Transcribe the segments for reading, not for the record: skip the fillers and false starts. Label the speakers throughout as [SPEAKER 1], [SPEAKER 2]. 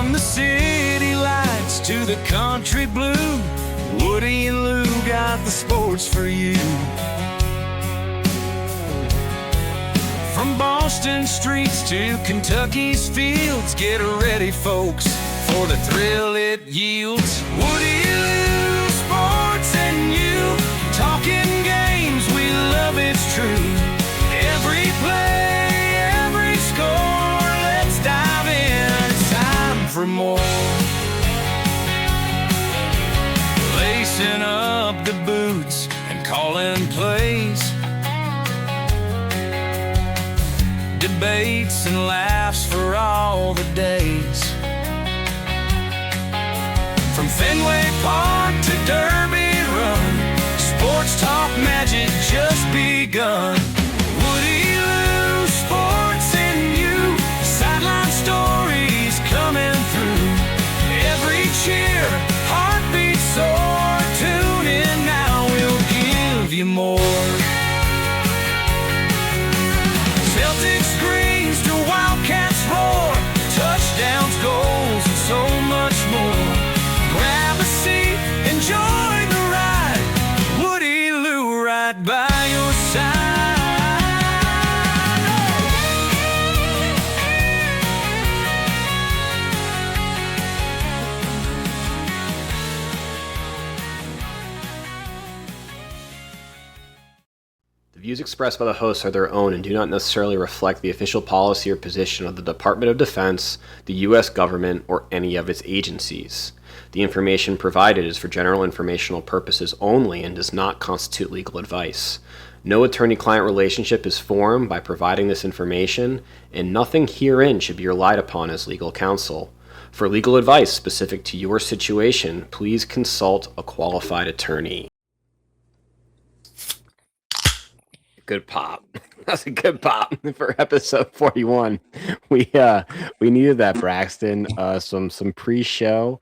[SPEAKER 1] From the city lights to the country blue, Woody and Lou got the sports for you. From Boston streets to Kentucky's fields, get ready, folks, for the thrill it yields. Woody and Lou, sports and you, talking games, we love it's true. Every play, every score, let's dive in, it's time for more. Lacing up the boots and calling plays, debates and laughs for all the days. From Fenway Park to Derby Run, sports talk magic just begun. Woody Lou, sports and you, sideline stories coming through. Every cheer, heartbeat soar, tune in now, we'll give you more. Celtics screams to Wildcats roar, touchdowns, goals, and so much more. Grab a seat, enjoy the ride, Woody Lou right by your side.
[SPEAKER 2] The views expressed by the hosts are their own and do not necessarily reflect the official policy or position of the Department of Defense, the U.S. government, or any of its agencies. The information provided is for general informational purposes only and does not constitute legal advice. No attorney-client relationship is formed by providing this information, and nothing herein should be relied upon as legal counsel. For legal advice specific to your situation, please consult a qualified attorney. Good pop. That's a good pop for episode 41. We needed that, Braxton. Some pre-show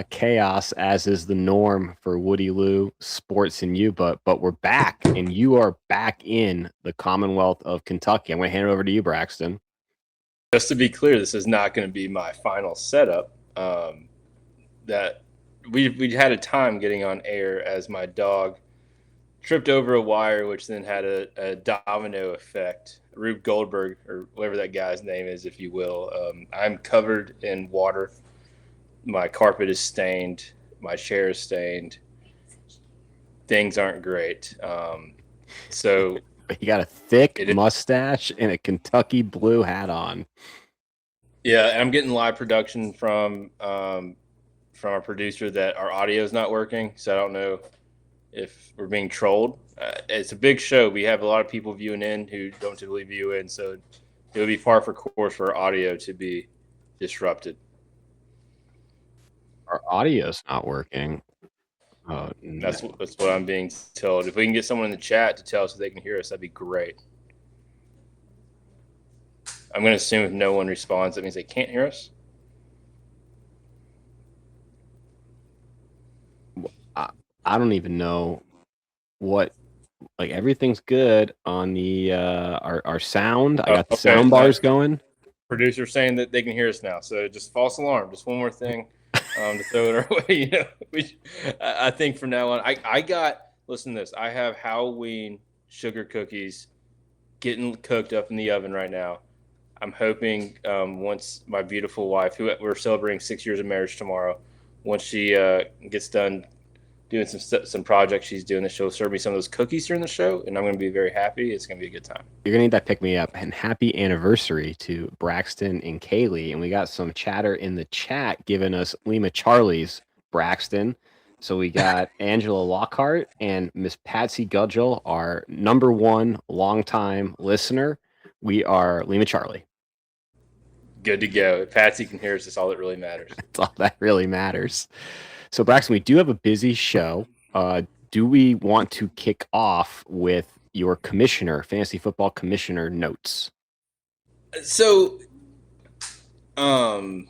[SPEAKER 2] chaos, as is the norm for Woody Lou, sports and you, but we're back, and you are back in the Commonwealth of Kentucky. I'm going to hand it over to you, Braxton.
[SPEAKER 3] Just to be clear, this is not going to be my final setup. That we had a time getting on air as my dog tripped over a wire, which then had a domino effect. Rube Goldberg, or whatever that guy's name is, if you will. I'm covered in water. My carpet is stained. My chair is stained. Things aren't great. So
[SPEAKER 2] you got a thick mustache and a Kentucky blue hat on.
[SPEAKER 3] Yeah, I'm getting live production from our producer that our audio is not working, so I don't know if we're being trolled. It's a big show. We have a lot of people viewing in who don't typically view in, so it would be par for course for our audio to be disrupted.
[SPEAKER 2] Our audio's not working. Oh, no.
[SPEAKER 3] That's what I'm being told. If we can get someone in the chat to tell us if they can hear us, that'd be great. I'm going to assume if no one responds, that means they can't hear us.
[SPEAKER 2] I don't even know what, like, everything's good on the our sound. I got the sound bars going.
[SPEAKER 3] Producer saying that they can hear us now, so just false alarm. Just one more thing to throw it our way. You know, I think from now on, listen to this. I have Halloween sugar cookies getting cooked up in the oven right now. I'm hoping once my beautiful wife, who we're celebrating 6 years of marriage tomorrow, once she gets done doing some projects she's doing, that she'll serve me some of those cookies during the show, and I'm going to be very happy. It's going to be a good time.
[SPEAKER 2] You're going to need that pick-me-up. And happy anniversary to Braxton and Kaylee. And we got some chatter in the chat giving us Lima Charlie's Braxton. So we got Angela Lockhart and Miss Patsy Gudgel, our number one longtime listener. We are Lima Charlie.
[SPEAKER 3] Good to go. If Patsy can hear us, that's all that really matters.
[SPEAKER 2] That's all that really matters. So, Braxton, we do have a busy show. Do we want to kick off with your fantasy football commissioner notes?
[SPEAKER 3] So, I'll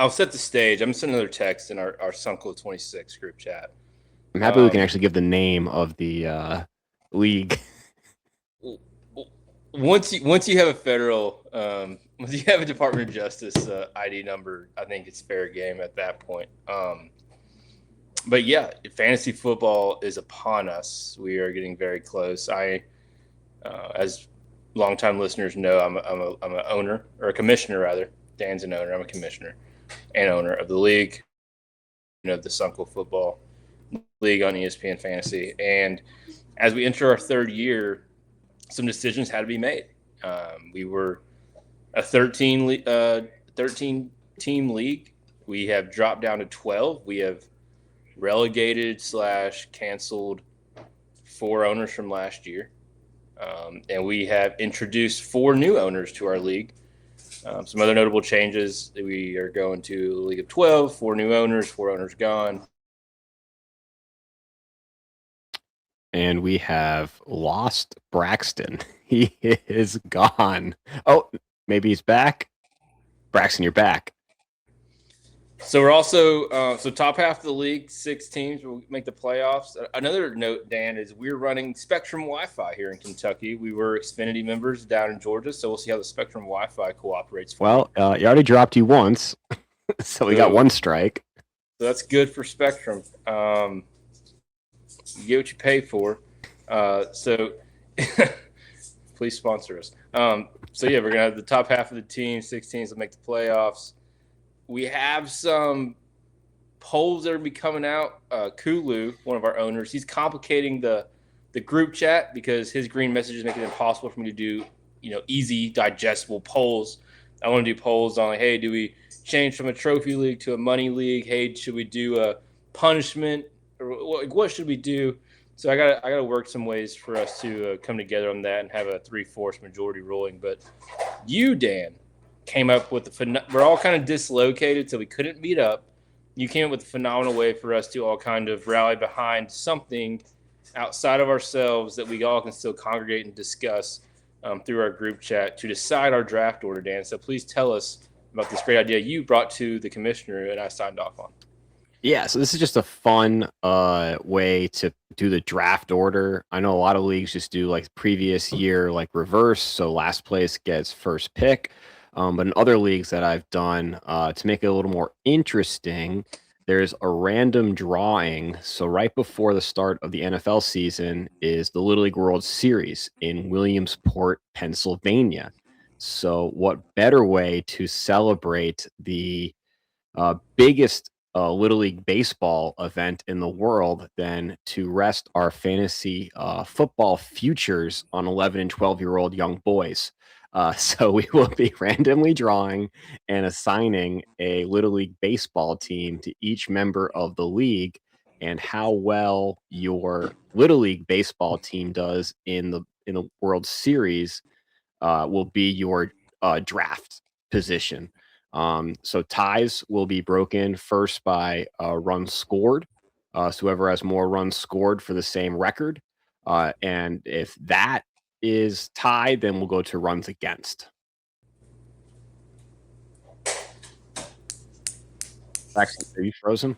[SPEAKER 3] set the stage. I'm going to send another text in our Sunkel 26 group chat.
[SPEAKER 2] I'm happy we can actually give the name of the league.
[SPEAKER 3] Once you have a federal once you have a Department of Justice ID number, I think it's fair game at that point. But yeah, fantasy football is upon us. We are getting very close. As longtime listeners know, I'm an owner, or a commissioner rather. Dan's an owner. I'm a commissioner and owner of the league, the Sunkel Football League on ESPN Fantasy. And as we enter our third year, some decisions had to be made. We were a 13 team league. We have dropped down to 12. We have relegated / canceled 4 owners from last year. And we have introduced 4 new owners to our league. Some other notable changes: we are going to a league of 12, 4 new owners, 4 owners gone.
[SPEAKER 2] And we have lost Braxton. He is gone. Oh, maybe he's back. Braxton, you're back.
[SPEAKER 3] So we're also top half of the league, 6 teams will make the playoffs. Another note, Dan, is we're running Spectrum Wi-Fi here in Kentucky. We were Xfinity members down in Georgia, so we'll see how the Spectrum Wi-Fi cooperates.
[SPEAKER 2] Well, he already dropped you once, so we got 1 strike.
[SPEAKER 3] So that's good for Spectrum. You get what you pay for. So please sponsor us. So yeah, we're gonna have the top half of the team, 6 teams will make the playoffs. We have some polls that are be coming out. Kulu, one of our owners, he's complicating the group chat because his green message is making it impossible for me to do, easy, digestible polls. I want to do polls on, like, hey, do we change from a trophy league to a money league? Hey, should we do a punishment? Or what should we do? So I gotta work some ways for us to come together on that and have a 3/4 majority ruling. But you, Dan, came up with we're all kind of dislocated, so we couldn't meet up. You came up with a phenomenal way for us to all kind of rally behind something outside of ourselves that we all can still congregate and discuss through our group chat to decide our draft order, Dan. So please tell us about this great idea you brought to the commissioner and I signed off on.
[SPEAKER 2] Yeah, so this is just a fun way to do the draft order. I know a lot of leagues just do like previous year, like reverse, so last place gets first pick. But in other leagues that I've done, to make it a little more interesting, there's a random drawing. So right before the start of the NFL season is the Little League World Series in Williamsport, Pennsylvania. So what better way to celebrate the biggest Little League baseball event in the world than to rest our fantasy football futures on 11 and 12-year-old young boys. So we will be randomly drawing and assigning a Little League baseball team to each member of the league, and how well your Little League baseball team does in the World Series will be your draft position. So ties will be broken first by runs scored. So whoever has more runs scored for the same record. And if that is tied, then we'll go to runs against. Actually, are you frozen?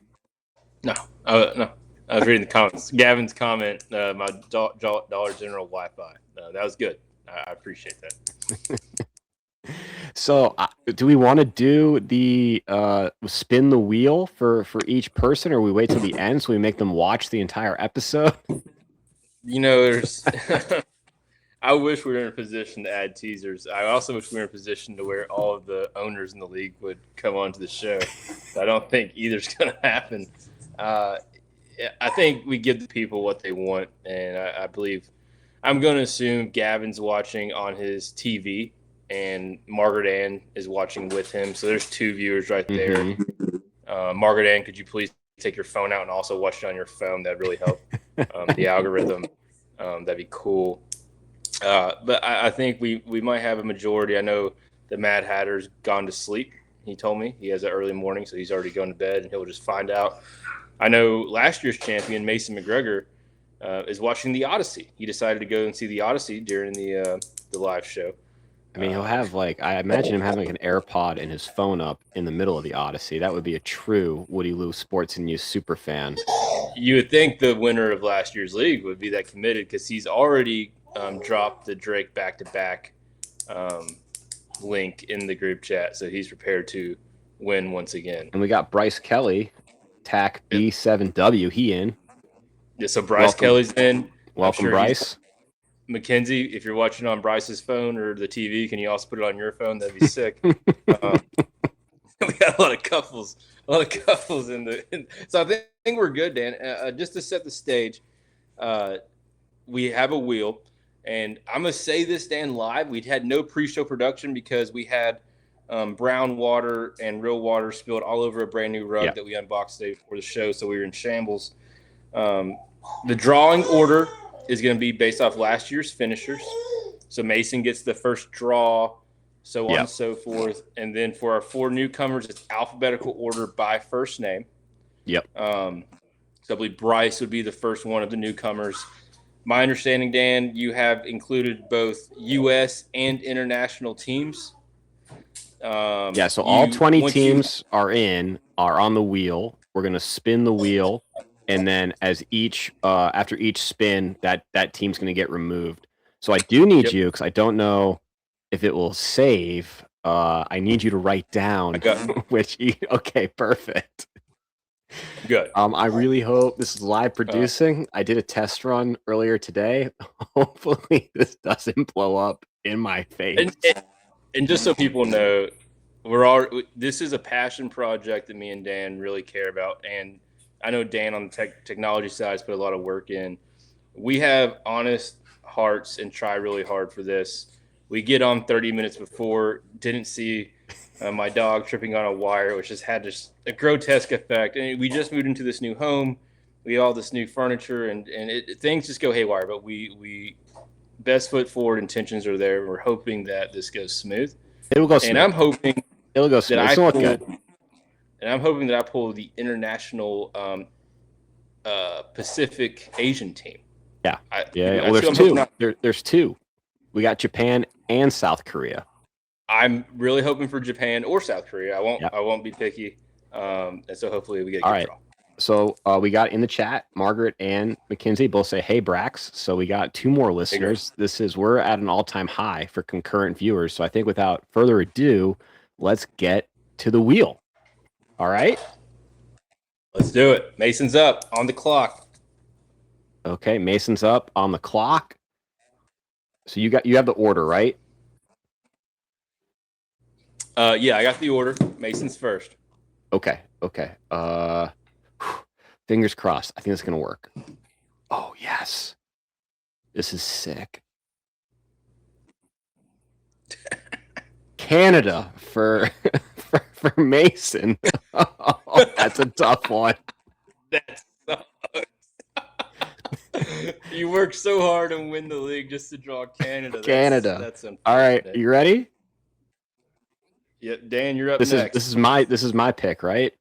[SPEAKER 3] No. No. I was reading the comments. Gavin's comment, my Dollar General Wi-Fi. That was good. I appreciate that.
[SPEAKER 2] So do we want to do the spin the wheel for each person, or we wait till the end so we make them watch the entire episode?
[SPEAKER 3] There's I wish we were in a position to add teasers. I also wish we were in a position to where all of the owners in the league would come onto the show. I don't think either's going to happen. I think we give the people what they want, and I believe I'm going to assume Gavin's watching on his TV and Margaret Ann is watching with him. So there's 2 viewers right there. Mm-hmm. Margaret Ann, could you please take your phone out and also watch it on your phone? That'd really help the algorithm. That'd be cool. But I think we might have a majority. I know the Mad Hatter's gone to sleep. He told me he has an early morning, so he's already going to bed, and he'll just find out. I know last year's champion, Mason McGregor, is watching the Odyssey. He decided to go and see the Odyssey during the live show.
[SPEAKER 2] I mean, he'll have I imagine him having an AirPod and his phone up in the middle of the Odyssey. That would be a true Woody Lou Sports and News super fan.
[SPEAKER 3] You would think the winner of last year's league would be that committed because he's already dropped the Drake back-to-back link in the group chat, so he's prepared to win once again.
[SPEAKER 2] And we got Bryce Kelly, TAC B7W. He in.
[SPEAKER 3] Yeah, so Bryce Kelly's in.
[SPEAKER 2] Welcome, Bryce.
[SPEAKER 3] Mackenzie, if you're watching on Bryce's phone or the TV, can you also put it on your phone? That'd be sick. We got a lot of couples in the. So I think we're good, Dan. Just to set the stage, we have a wheel, and I'm gonna say this, Dan, live. We had no pre-show production because we had brown water and real water spilled all over a brand new rug that we unboxed today for the show, so we were in shambles. The drawing order is going to be based off last year's finishers. So Mason gets the first draw, so on and so forth. And then for our 4 newcomers, it's alphabetical order by first name. Yep. So I believe Bryce would be the first one of the newcomers. My understanding, Dan, you have included both U.S. and international teams.
[SPEAKER 2] So all 20 teams are on the wheel. We're going to spin the wheel. And then as after each spin, that team's going to get removed. So I do need you, because I don't know if it will save. I need you to write down which. Okay, perfect.
[SPEAKER 3] Good.
[SPEAKER 2] I really hope this is live producing. I did a test run earlier today. Hopefully this doesn't blow up in my face.
[SPEAKER 3] And just so people know, this is a passion project that me and Dan really care about, and I know Dan on the technology side has put a lot of work in. We have honest hearts and try really hard for this. We get on 30 minutes before, didn't see my dog tripping on a wire, which has had just a grotesque effect. And we just moved into this new home. We have all this new furniture, and things just go haywire. But we best foot forward intentions are there. We're hoping that this goes smooth.
[SPEAKER 2] It will go smooth.
[SPEAKER 3] And I'm hoping
[SPEAKER 2] it'll go smooth. It's not good.
[SPEAKER 3] And I'm hoping that I pull the international Pacific Asian team.
[SPEAKER 2] Yeah. Well, there's 2. We got Japan and South Korea.
[SPEAKER 3] I'm really hoping for Japan or South Korea. I won't be picky. And so hopefully we get a good draw.
[SPEAKER 2] So we got in the chat, Margaret and Mackenzie both say, "Hey, Brax." So we got 2 more listeners. We're at an all-time high for concurrent viewers. So I think without further ado, let's get to the wheel. All right.
[SPEAKER 3] Let's do it. Mason's up on the clock.
[SPEAKER 2] Okay, Mason's up on the clock. So you have the order, right?
[SPEAKER 3] Yeah, I got the order. Mason's first.
[SPEAKER 2] Okay. Fingers crossed. I think it's gonna work. Oh yes. This is sick. Canada for Mason. Oh, that's a tough one.
[SPEAKER 3] That sucks. You work so hard and win the league just to draw Canada. That's
[SPEAKER 2] all right. You ready?
[SPEAKER 3] Yeah, Dan, you're up next.
[SPEAKER 2] This is my pick, right?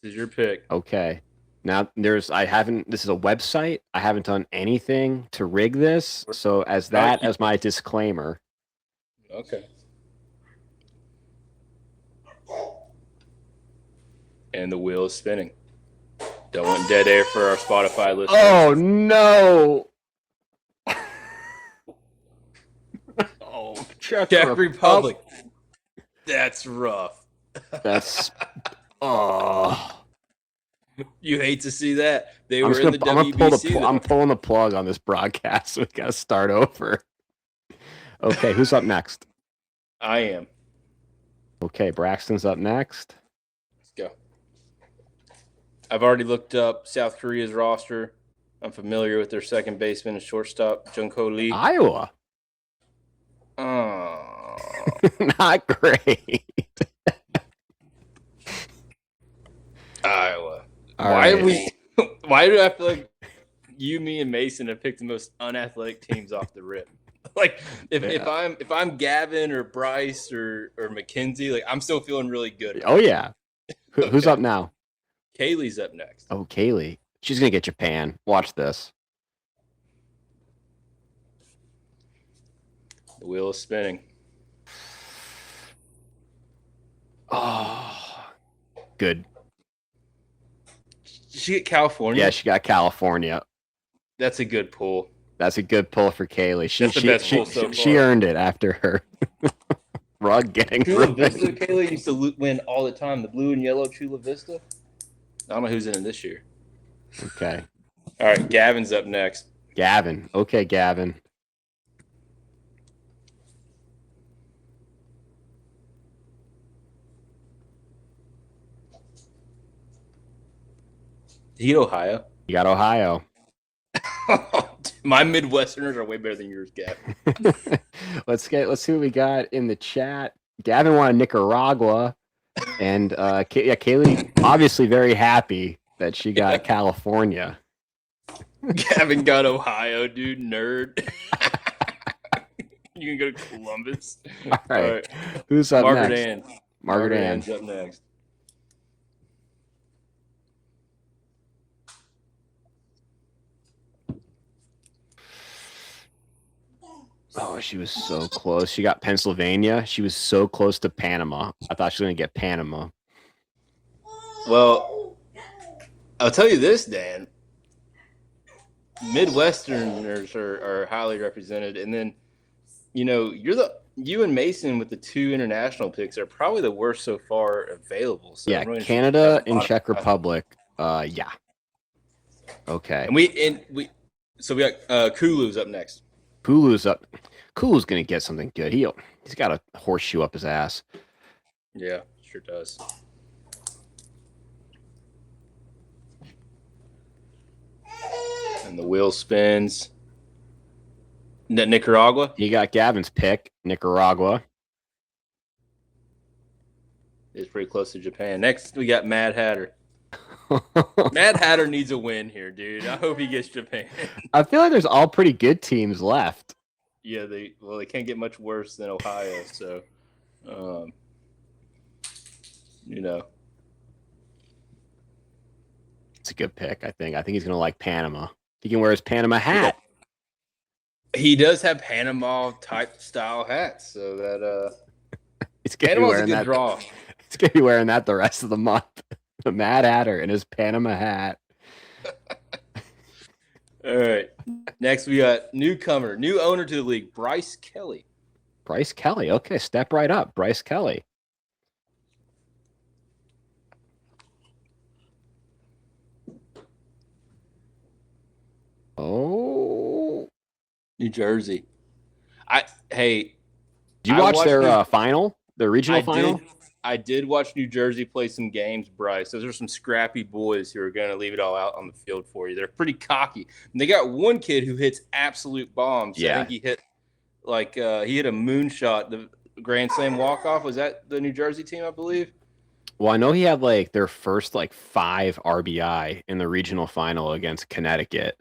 [SPEAKER 3] This is your pick.
[SPEAKER 2] Okay. Now this is a website. I haven't done anything to rig this, so as my disclaimer.
[SPEAKER 3] Okay. And the wheel is spinning. Don't want dead air for our Spotify listeners.
[SPEAKER 2] Oh no! Czech
[SPEAKER 3] Republic. That's rough.
[SPEAKER 2] That's
[SPEAKER 3] You hate to see that. They were in the WBC.
[SPEAKER 2] I'm pulling the plug on this broadcast. So we got to start over. Okay, who's up next?
[SPEAKER 3] I am.
[SPEAKER 2] Okay, Braxton's up next.
[SPEAKER 3] Let's go. I've already looked up South Korea's roster. I'm familiar with their second baseman and shortstop, Jungho Lee.
[SPEAKER 2] Iowa.
[SPEAKER 3] Oh.
[SPEAKER 2] Not great.
[SPEAKER 3] Iowa.
[SPEAKER 2] Why
[SPEAKER 3] do I feel like you, me, and Mason have picked the most unathletic teams off the rip? Like if I'm Gavin or Bryce or Mackenzie, like I'm still feeling really good.
[SPEAKER 2] Oh yeah. Who's up now?
[SPEAKER 3] Kaylee's up next.
[SPEAKER 2] Oh, Kaylee. She's gonna get Japan. Watch this.
[SPEAKER 3] The wheel is spinning.
[SPEAKER 2] Oh, good.
[SPEAKER 3] Did she get California?
[SPEAKER 2] Yeah, she got California.
[SPEAKER 3] That's a good pull.
[SPEAKER 2] That's a good pull for Kaylee.
[SPEAKER 3] That's the best pull so far.
[SPEAKER 2] She earned it after her rug getting
[SPEAKER 3] Chula
[SPEAKER 2] ruined.
[SPEAKER 3] Vista, Kayla used to win all the time. The blue and yellow Chula Vista. I don't know who's in it this year.
[SPEAKER 2] Okay.
[SPEAKER 3] All right, Gavin's up next.
[SPEAKER 2] Gavin. Okay, Gavin.
[SPEAKER 3] He Ohio.
[SPEAKER 2] You got Ohio.
[SPEAKER 3] My Midwesterners are way better than yours, Gavin.
[SPEAKER 2] Let's see what we got in the chat. Gavin wanted Nicaragua, and Kaylee obviously very happy that she got California.
[SPEAKER 3] Gavin got Ohio, dude. Nerd. You can go to Columbus.
[SPEAKER 2] All right. Who's up
[SPEAKER 3] Margaret
[SPEAKER 2] next?
[SPEAKER 3] Ann.
[SPEAKER 2] Margaret Ann.
[SPEAKER 3] Ann's up next.
[SPEAKER 2] Oh, she was so close. She got Pennsylvania. She was so close to Panama. I thought she was going to get Panama.
[SPEAKER 3] Well, I'll tell you this, Dan. Midwesterners are highly represented, and then you and Mason with the 2 international picks are probably the worst so far available. So
[SPEAKER 2] Yeah,
[SPEAKER 3] really
[SPEAKER 2] Canada and Czech Republic. Yeah. Okay.
[SPEAKER 3] And we got Kulu's up next.
[SPEAKER 2] Kulu's up. Kulu's going to get something good. He's got a horseshoe up his ass.
[SPEAKER 3] Yeah, sure does. And the wheel spins. Nicaragua.
[SPEAKER 2] You got Gavin's pick, Nicaragua.
[SPEAKER 3] It's pretty close to Japan. Next, we got Mad Hatter. Mad Hatter needs a win here, dude. I hope he gets Japan.
[SPEAKER 2] I feel like there's all pretty good teams left.
[SPEAKER 3] Yeah, they can't get much worse than Ohio. So,
[SPEAKER 2] It's a good pick, I think. I think he's going to like Panama. He can wear his Panama hat.
[SPEAKER 3] He does have Panama type style hats, so that
[SPEAKER 2] He's gonna
[SPEAKER 3] Panama's
[SPEAKER 2] be wearing
[SPEAKER 3] a good
[SPEAKER 2] that.
[SPEAKER 3] draw.
[SPEAKER 2] He's going to be wearing that the rest of the month. The Mad Hatter in his Panama hat.
[SPEAKER 3] All right. Next, we got newcomer, new owner to the league, Bryce Kelly.
[SPEAKER 2] Bryce Kelly. Okay, step right up. Bryce Kelly. Oh.
[SPEAKER 3] New Jersey.
[SPEAKER 2] Did you watch their final? Their regional final?
[SPEAKER 3] I did watch New Jersey play some games, Bryce. Those are some scrappy boys who are going to leave it all out on the field for you. They're pretty cocky. And they got one kid who hits absolute bombs.
[SPEAKER 2] Yeah.
[SPEAKER 3] I think he hit he hit a moonshot, the Grand Slam walk-off. Was that the New Jersey team, I believe?
[SPEAKER 2] Well, I know he had their first 5 RBI in the regional final against Connecticut.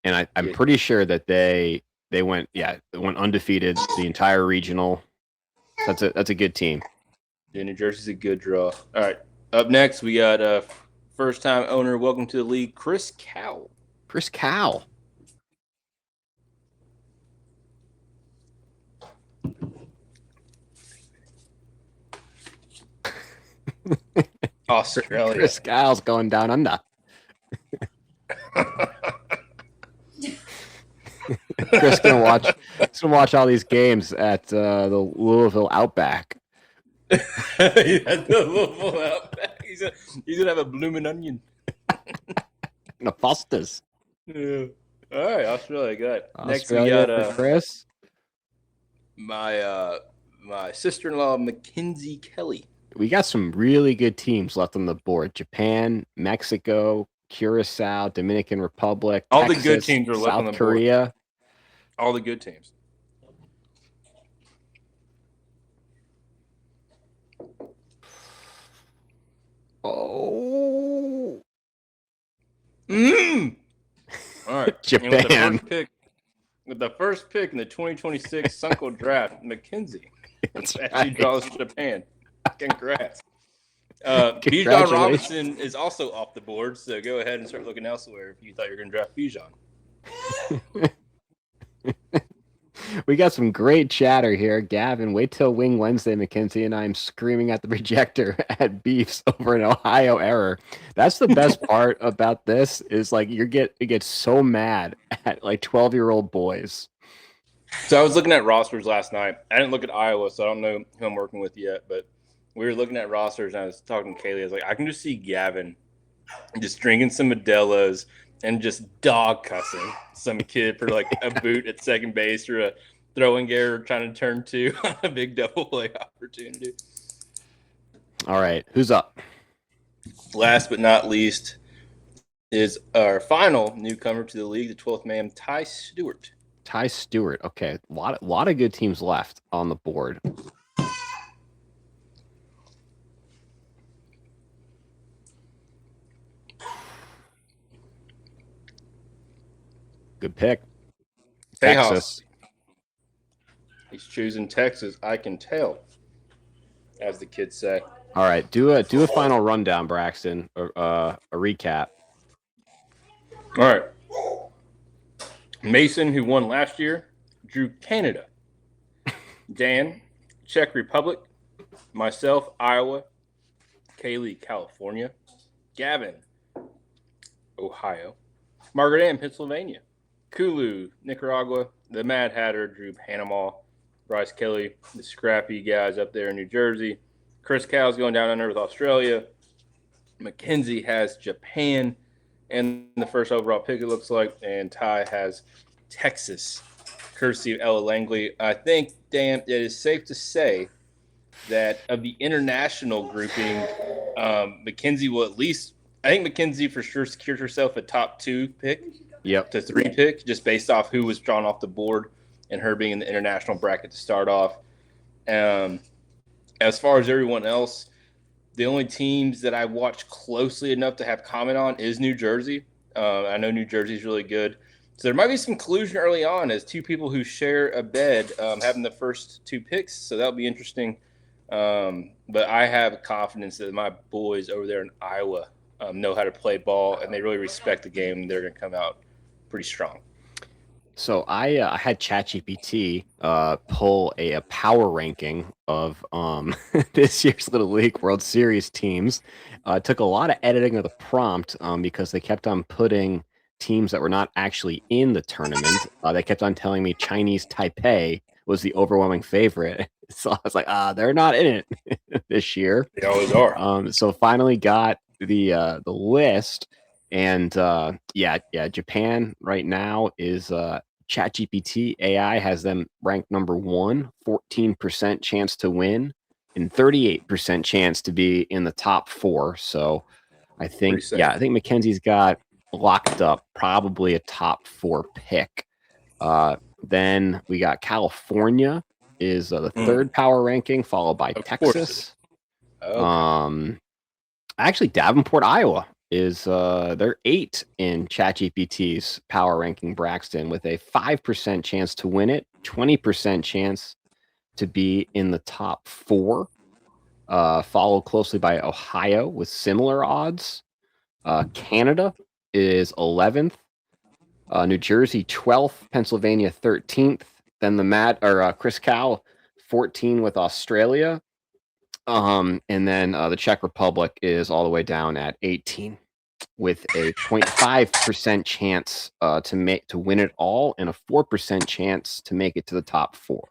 [SPEAKER 2] And I'm pretty sure that they went undefeated the entire regional. That's a good team.
[SPEAKER 3] Yeah, New Jersey's a good draw. All right. Up next, we got first-time owner, welcome to the league, Chris Cowell.
[SPEAKER 2] Chris Cowell.
[SPEAKER 3] Australia.
[SPEAKER 2] Chris Cowell's going down under. Chris gonna watch all these games at the Louisville Outback.
[SPEAKER 3] The Louisville Outback. He's gonna have a blooming onion.
[SPEAKER 2] The Fosters.
[SPEAKER 3] Yeah. All right, Australia, good. Next we
[SPEAKER 2] Australia
[SPEAKER 3] got
[SPEAKER 2] for Chris.
[SPEAKER 3] my sister-in-law Mackenzie Kelly.
[SPEAKER 2] We got some really good teams left on the board. Japan, Mexico, Curacao, Dominican Republic,
[SPEAKER 3] All
[SPEAKER 2] Texas,
[SPEAKER 3] the good teams are left on the
[SPEAKER 2] South
[SPEAKER 3] board.
[SPEAKER 2] Korea.
[SPEAKER 3] All the good teams.
[SPEAKER 2] Oh.
[SPEAKER 3] All right.
[SPEAKER 2] Japan.
[SPEAKER 3] With the first pick in the 2026 Sunkel draft, Mackenzie
[SPEAKER 2] That's
[SPEAKER 3] actually
[SPEAKER 2] right.
[SPEAKER 3] draws Japan. Congrats. Bijan Robinson is also off the board, so go ahead and start looking elsewhere if you thought you were going to draft Bijan.
[SPEAKER 2] We got some great chatter here. Gavin, wait till Wing Wednesday, Mackenzie and I am screaming at the projector at beefs over an Ohio error. That's the best part about this is it gets so mad at 12-year-old boys.
[SPEAKER 3] So I was looking at rosters last night. I didn't look at Iowa, so I don't know who I'm working with yet. But we were looking at rosters, and I was talking to Kaylee. I was like, I can just see Gavin just drinking some Modelo's and just dog cussing some kid for like a boot at second base or a throwing error trying to turn two on a big double play opportunity.
[SPEAKER 2] All right, who's up?
[SPEAKER 3] Last but not least is our final newcomer to the league, the 12th man, Ty Stewart.
[SPEAKER 2] Ty Stewart. Okay, a lot of good teams left on the board. Good pick. Texas.
[SPEAKER 3] He's choosing Texas. I can tell, as the kids say.
[SPEAKER 2] All right, do a final rundown, Braxton. A recap.
[SPEAKER 3] All right. Mason, who won last year, drew Canada. Dan, Czech Republic. Myself, Iowa. Kaylee, California. Gavin, Ohio. Margaret Ann, Pennsylvania. Kulu, Nicaragua. The Mad Hatter drew Panama. Bryce Kelly, the scrappy guys up there in New Jersey. Chris Cow's going down under with Australia. Mackenzie has Japan and the first overall pick, it looks like. And Ty has Texas, courtesy of Ella Langley. I think, Dan, it is safe to say that of the international grouping, Mackenzie will at least – I think Mackenzie for sure secured herself a top 2 pick.
[SPEAKER 2] Yep.
[SPEAKER 3] To 3 pick, just based off who was drawn off the board and her being in the international bracket to start off. As far as everyone else, the only teams that I watch closely enough to have comment on is New Jersey. I know New Jersey is really good. So there might be some collusion early on as 2 people who share a bed having the first 2 picks. So that'll be interesting. But I have confidence that my boys over there in Iowa know how to play ball, and they really respect the game. They're going to come out pretty strong.
[SPEAKER 2] So I had ChatGPT pull a power ranking of this year's Little League World Series teams. Took a lot of editing of the prompt because they kept on putting teams that were not actually in the tournament. They kept on telling me Chinese Taipei was the overwhelming favorite. So I was like, they're not in it this year.
[SPEAKER 3] They always are.
[SPEAKER 2] So finally got the list. And Japan right now is ChatGPT AI has them ranked number 1, 14% chance to win, and 38% chance to be in the top 4. So I think Mackenzie's got locked up probably a top 4 pick. Then we got California is the 3rd power ranking, followed by Texas. Okay. Actually, Davenport, Iowa is they're 8 in ChatGPT's power ranking, Braxton, with a 5% chance to win it, 20% chance to be in the top 4, followed closely by Ohio with similar odds. Canada is 11th, New Jersey 12th, Pennsylvania 13th, then the Chris Cow 14 with Australia. And then the Czech Republic is all the way down at 18 with a 0.5% chance to win it all and a 4% chance to make it to the top 4.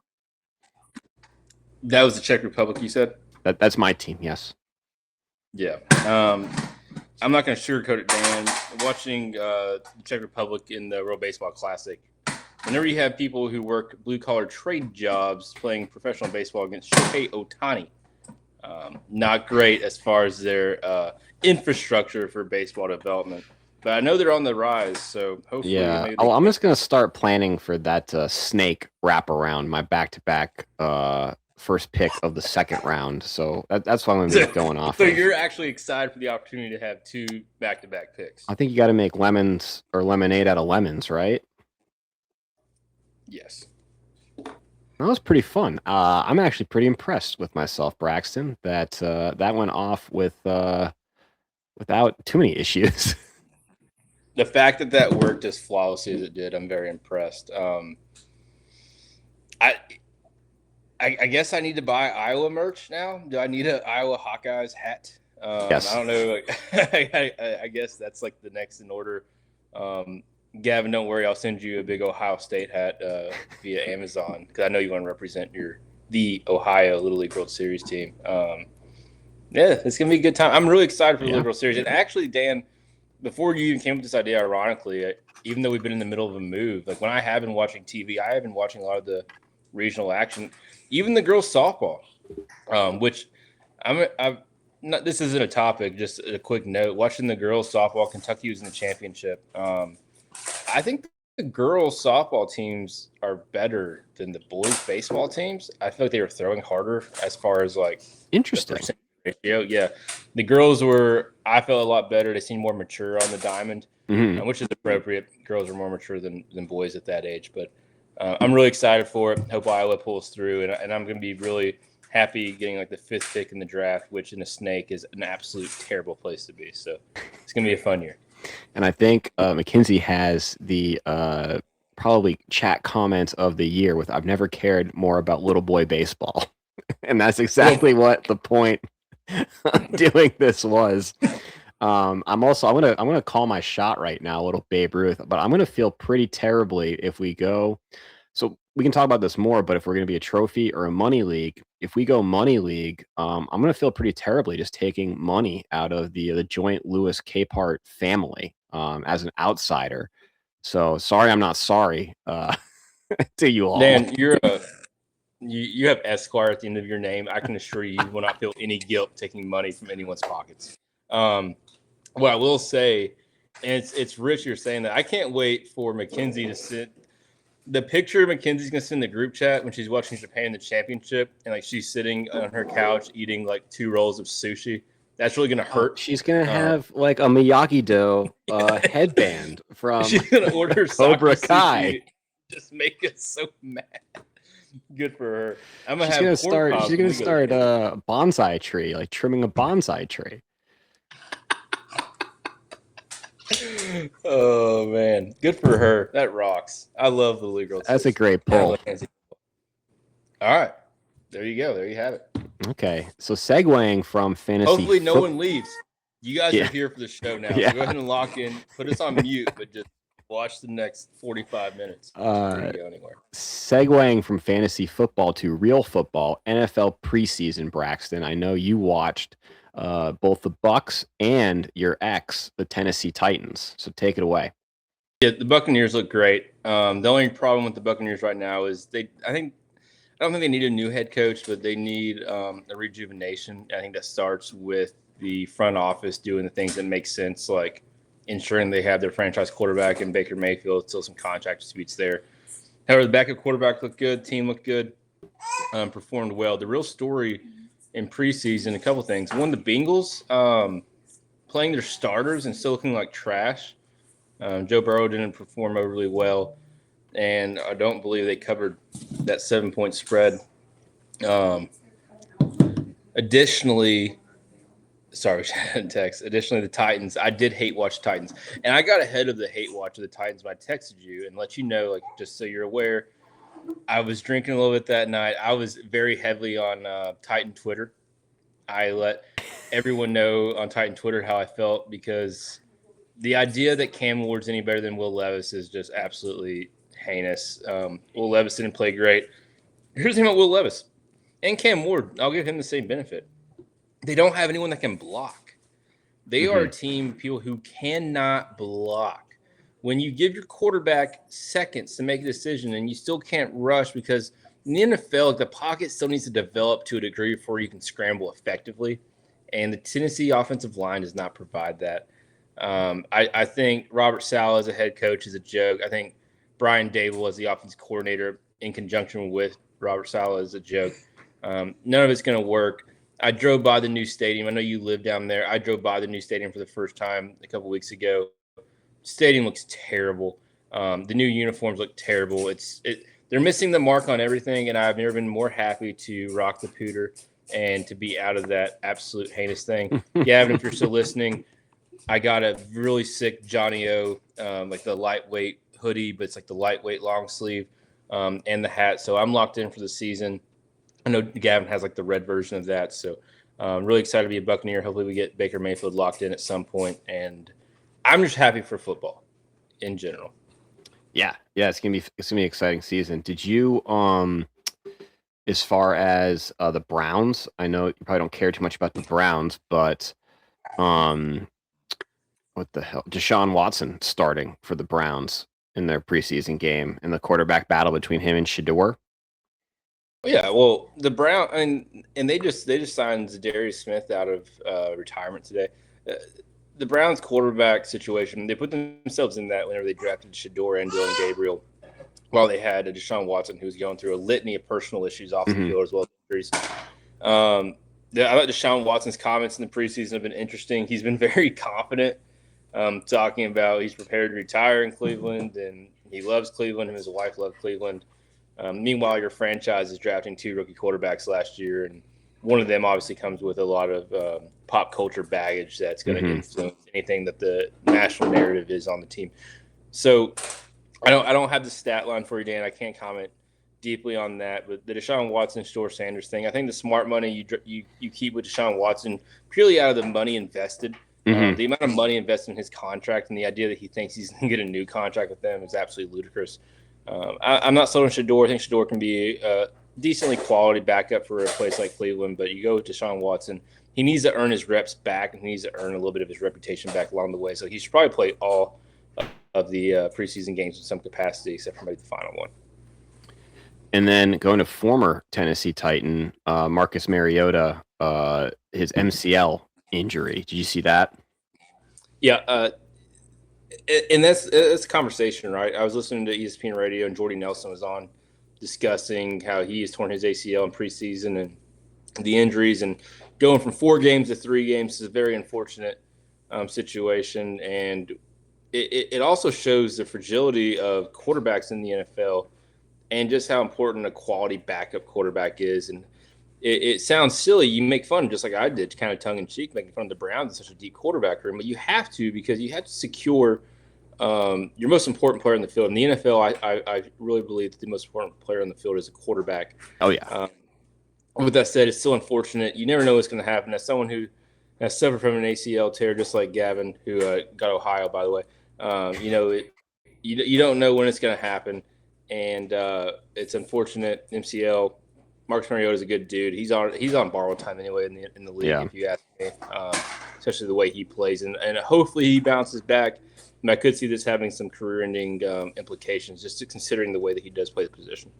[SPEAKER 3] That was the Czech Republic, you said?
[SPEAKER 2] That's my team, yes.
[SPEAKER 3] Yeah. I'm not going to sugarcoat it, Dan. Watching the Czech Republic in the World Baseball Classic, whenever you have people who work blue-collar trade jobs playing professional baseball against Shohei Ohtani, not great as far as their infrastructure for baseball development. But I know they're on the rise, so hopefully.
[SPEAKER 2] Yeah, I'm just going to start planning for that snake wraparound, my back-to-back first pick of the second round. So that's what I'm going to be going off.
[SPEAKER 3] So you're actually excited for the opportunity to have 2 back-to-back picks.
[SPEAKER 2] I think you got to make lemons or lemonade out of lemons, right?
[SPEAKER 3] Yes.
[SPEAKER 2] That was pretty fun. I'm actually pretty impressed with myself, Braxton. That went off without too many issues.
[SPEAKER 3] The fact that worked as flawlessly as it did, I'm very impressed. I guess I need to buy Iowa merch now. Do I need an Iowa Hawkeyes hat?
[SPEAKER 2] Yes.
[SPEAKER 3] I don't know. I guess that's like the next in order. Gavin, don't worry. I'll send you a big Ohio State hat via Amazon because I know you want to represent the Ohio Little League World Series team. Yeah, it's going to be a good time. I'm really excited for the Little World Series. And actually, Dan, before you even came up with this idea, ironically, even though we've been in the middle of a move, like when I have been watching TV, I have been watching a lot of the regional action, even the girls softball, which I've not. This isn't a topic, just a quick note. Watching the girls softball, Kentucky was in the championship. I think the girls softball teams are better than the boys baseball teams. I feel like they were throwing harder as far as like
[SPEAKER 2] interesting
[SPEAKER 3] ratio. Yeah, the girls were. I felt a lot better. They seemed more mature on the diamond, which is appropriate. Girls are more mature than boys at that age. But I'm really excited for it. Hope Iowa pulls through, and I'm going to be really happy getting like the 5th pick in the draft, which in a snake is an absolute terrible place to be. So it's going to be a fun year.
[SPEAKER 2] And I think McKinsey has the probably chat comments of the year with "I've never cared more about little boy baseball," and that's exactly what the point of doing this was. I'm gonna call my shot right now, a little Babe Ruth, but I'm gonna feel pretty terribly if we go. So we can talk about this more, but if we're gonna be a trophy or a money league, if we go money league, I'm gonna feel pretty terribly just taking money out of the joint Lewis Capehart family as an outsider. So sorry, I'm not sorry to you all.
[SPEAKER 3] Dan, you have Esquire at the end of your name. I can assure you will not feel any guilt taking money from anyone's pockets. What I will say, and it's rich you're saying that. I can't wait for McKenzie to sit. The picture McKenzie's gonna send in the group chat when she's watching Japan in the championship, and like she's sitting on her couch eating like 2 rolls of sushi. That's really gonna hurt.
[SPEAKER 2] She's gonna have like a Miyagi-Do headband from.
[SPEAKER 3] She's gonna order
[SPEAKER 2] Cobra Kai.
[SPEAKER 3] Sushi, just make us so mad. Good for her.
[SPEAKER 2] She's gonna start a bonsai tree, like trimming a bonsai tree.
[SPEAKER 3] Oh man, good for her. That rocks. I love the league girls.
[SPEAKER 2] That's a great poll.
[SPEAKER 3] All right, there you go. There you have it.
[SPEAKER 2] Okay, so segueing from fantasy.
[SPEAKER 3] Hopefully, no one leaves. You guys are here for the show now.
[SPEAKER 2] Yeah.
[SPEAKER 3] So go ahead and lock in. Put us on mute, but just watch the next 45 minutes. Don't go anywhere.
[SPEAKER 2] Segueing from fantasy football to real football, NFL preseason. Braxton, I know you watched both the Bucks and your ex, the Tennessee Titans. So take it away.
[SPEAKER 3] Yeah, the Buccaneers look great. The only problem with the Buccaneers right now is I don't think they need a new head coach, but they need a rejuvenation. I think that starts with the front office doing the things that make sense, like ensuring they have their franchise quarterback in Baker Mayfield, still some contract disputes there. However, the backup quarterback looked good, team looked good, performed well. The real story in preseason, a couple things. One, the Bengals playing their starters and still looking like trash. Joe Burrow didn't perform overly well, and I don't believe they covered that 7-point spread. Additionally, the Titans. I did hate watch the Titans, and I got ahead of the hate watch of the Titans by texted you and let you know, like, just so you're aware. I was drinking a little bit that night. I was very heavily on Titan Twitter. I let everyone know on Titan Twitter how I felt because the idea that Cam Ward's any better than Will Levis is just absolutely heinous. Will Levis didn't play great. Here's the thing about Will Levis and Cam Ward. I'll give him the same benefit. They don't have anyone that can block. They are a team of people who cannot block. When you give your quarterback seconds to make a decision and you still can't rush because in the NFL, the pocket still needs to develop to a degree before you can scramble effectively. And the Tennessee offensive line does not provide that. I think Robert Saleh as a head coach is a joke. I think Brian Dable as the offensive coordinator in conjunction with Robert Saleh is a joke. None of it's going to work. I drove by the new stadium. I know you live down there. I drove by the new stadium for the first time a couple weeks ago. Stadium looks terrible. The new uniforms look terrible. They're missing the mark on everything, and I've never been more happy to rock the pooter and to be out of that absolute heinous thing. Gavin, if you're still listening, I got a really sick Johnny O, like the lightweight hoodie, but it's like the lightweight long sleeve and the hat. So I'm locked in for the season. I know Gavin has like the red version of that. So I'm really excited to be a Buccaneer. Hopefully we get Baker Mayfield locked in at some point. And I'm just happy for football in general.
[SPEAKER 2] Yeah, it's gonna be an exciting season. Did you as far as the Browns, I know you probably don't care too much about the Browns, but um what the hell? Deshaun Watson starting for the Browns in their preseason game in the quarterback battle between him and Shador.
[SPEAKER 3] Yeah, well, the Brown, and they just signed Zadarius Smith out of retirement today. Uh, the Browns quarterback situation, they put themselves in that whenever they drafted Shador and Dylan Gabriel, while they had a Deshaun Watson who was going through a litany of personal issues off the
[SPEAKER 2] Mm-hmm.
[SPEAKER 3] field as well as injuries. I thought Deshaun Watson's comments in the preseason have been interesting. He's been very confident, talking about he's prepared to retire in Cleveland and he loves Cleveland. Him and his wife love Cleveland. Meanwhile, your franchise is drafting 2 rookie quarterbacks last year, and one of them obviously comes with a lot of pop culture baggage that's going to influence anything that the national narrative is on the team. So I don't have the stat line for you, Dan. I can't comment deeply on that, but the Deshaun Watson, Shador Sanders thing, I think the smart money you keep with Deshaun Watson purely out of the money invested. The amount of money invested in his contract and the idea that he thinks he's going to get a new contract with them is absolutely ludicrous. I'm not sold on Shador. I think Shador can be a decently quality backup for a place like Cleveland, but you go with Deshaun Watson. He needs to earn his reps back and he needs to earn a little bit of his reputation back along the way. So he should probably play all of the preseason games in some capacity, except for maybe the final one.
[SPEAKER 2] And then going to former Tennessee Titan Marcus Mariota, his MCL injury. Did you see that?
[SPEAKER 3] Yeah, and that's a conversation, right? I was listening to ESPN radio, and Jordy Nelson was on discussing how he has torn his ACL in preseason and the injuries, and going from 4 games to 3 games is a very unfortunate situation, and it also shows the fragility of quarterbacks in the NFL and just how important a quality backup quarterback is. And it sounds silly. You make fun, just like I did, kind of tongue-in-cheek, making fun of the Browns in such a deep quarterback room, but you have to, because you have to secure your most important player in the field. In the NFL, I really believe that the most important player in the field is a quarterback.
[SPEAKER 2] Oh, yeah.
[SPEAKER 3] With that said, it's still unfortunate. You never know what's going to happen. As someone who has suffered from an ACL tear, just like Gavin, who got Ohio, by the way, you don't know when it's going to happen, and it's unfortunate. MCL. Marcus Mariota is a good dude. He's on borrowed time anyway in the league, if you ask me, especially the way he plays, and hopefully he bounces back. And I could see this having some career-ending implications, just considering the way that he does play the position.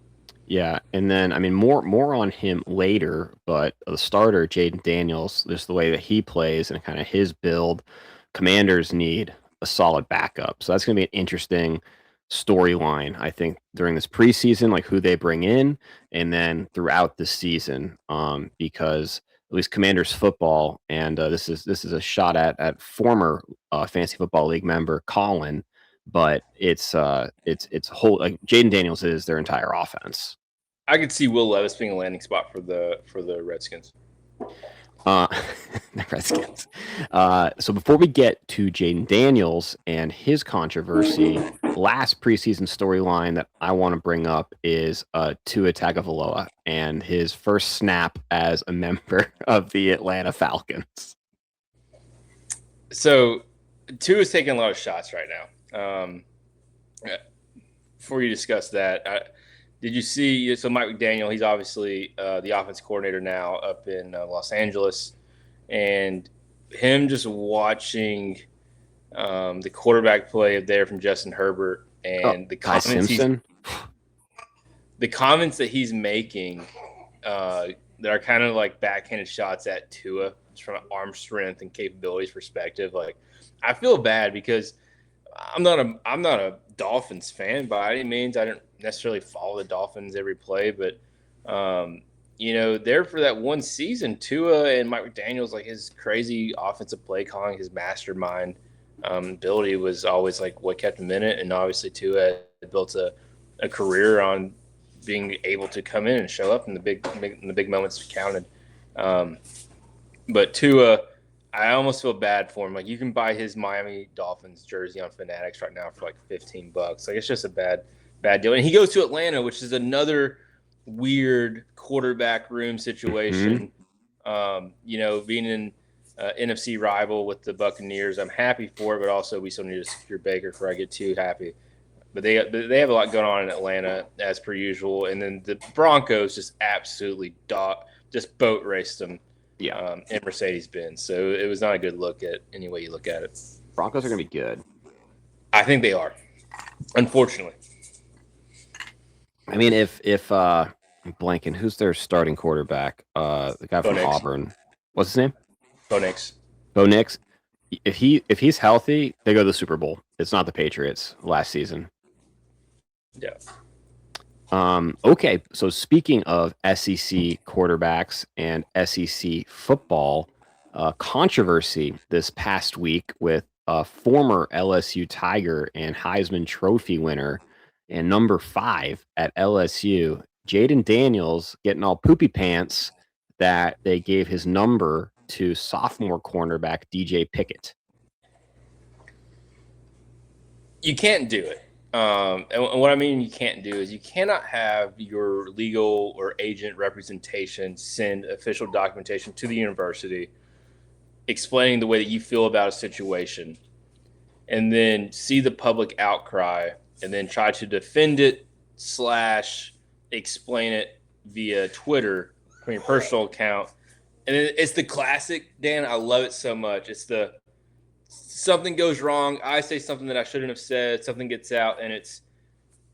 [SPEAKER 2] Yeah, and then I mean more on him later, but the starter Jayden Daniels, just the way that he plays and kind of his build, Commanders need a solid backup. So that's going to be an interesting storyline, I think, during this preseason, like who they bring in, and then throughout the season, because at least Commanders football, and this is a shot at former Fantasy Football League member Colin, but it's whole, like Jayden Daniels is their entire offense.
[SPEAKER 3] I could see Will Levis being a landing spot for the Redskins.
[SPEAKER 2] The Redskins. So before we get to Jayden Daniels and his controversy, last preseason storyline that I want to bring up is Tua Tagovailoa and his first snap as a member of the Atlanta Falcons.
[SPEAKER 3] So Tua is taking a lot of shots right now. Before you discuss that, did you see? So Mike McDaniel, he's obviously the offense coordinator now up in Los Angeles, and him just watching the quarterback play there from Justin Herbert and the comments that he's making that are kind of like backhanded shots at Tua just from an arm strength and capabilities perspective. Like, I feel bad because I'm not a Dolphins fan by any means. I didn't necessarily follow the Dolphins every play, but there for that one season, Tua and Mike McDaniel's, like, his crazy offensive play calling, his mastermind ability was always like what kept him in it. And obviously Tua had built a career on being able to come in and show up in the big moments that counted. But Tua, I almost feel bad for him. Like, you can buy his Miami Dolphins jersey on Fanatics right now for like $15. Like, it's just a bad deal. And he goes to Atlanta, which is another weird quarterback room situation. Being in NFC rival with the Buccaneers, I'm happy for it, but also we still need to secure Baker before I get too happy. But they have a lot going on in Atlanta as per usual, and then the Broncos just absolutely just boat raced them.
[SPEAKER 2] Yeah,
[SPEAKER 3] in Mercedes-Benz. So it was not a good look at any way you look at it.
[SPEAKER 2] Broncos are going to be good.
[SPEAKER 3] I think they are, unfortunately.
[SPEAKER 2] I mean, if I'm blanking, who's their starting quarterback? The guy from Auburn. What's his name?
[SPEAKER 3] Bo Nix.
[SPEAKER 2] Bo Nix. If he's healthy, they go to the Super Bowl. It's not the Patriots last season.
[SPEAKER 3] Yeah.
[SPEAKER 2] Okay, so speaking of SEC quarterbacks and SEC football, controversy this past week with a former LSU Tiger and Heisman Trophy winner and number 5 at LSU, Jayden Daniels, getting all poopy pants that they gave his number to sophomore cornerback DJ Pickett.
[SPEAKER 3] You can't do it. And what I mean you can't do is you cannot have your legal or agent representation send official documentation to the university explaining the way that you feel about a situation and then see the public outcry and then try to defend it / explain it via Twitter from your personal account. And it's the classic, Dan, I love it so much. It's the something goes wrong. I say something that I shouldn't have said. Something gets out, and it's,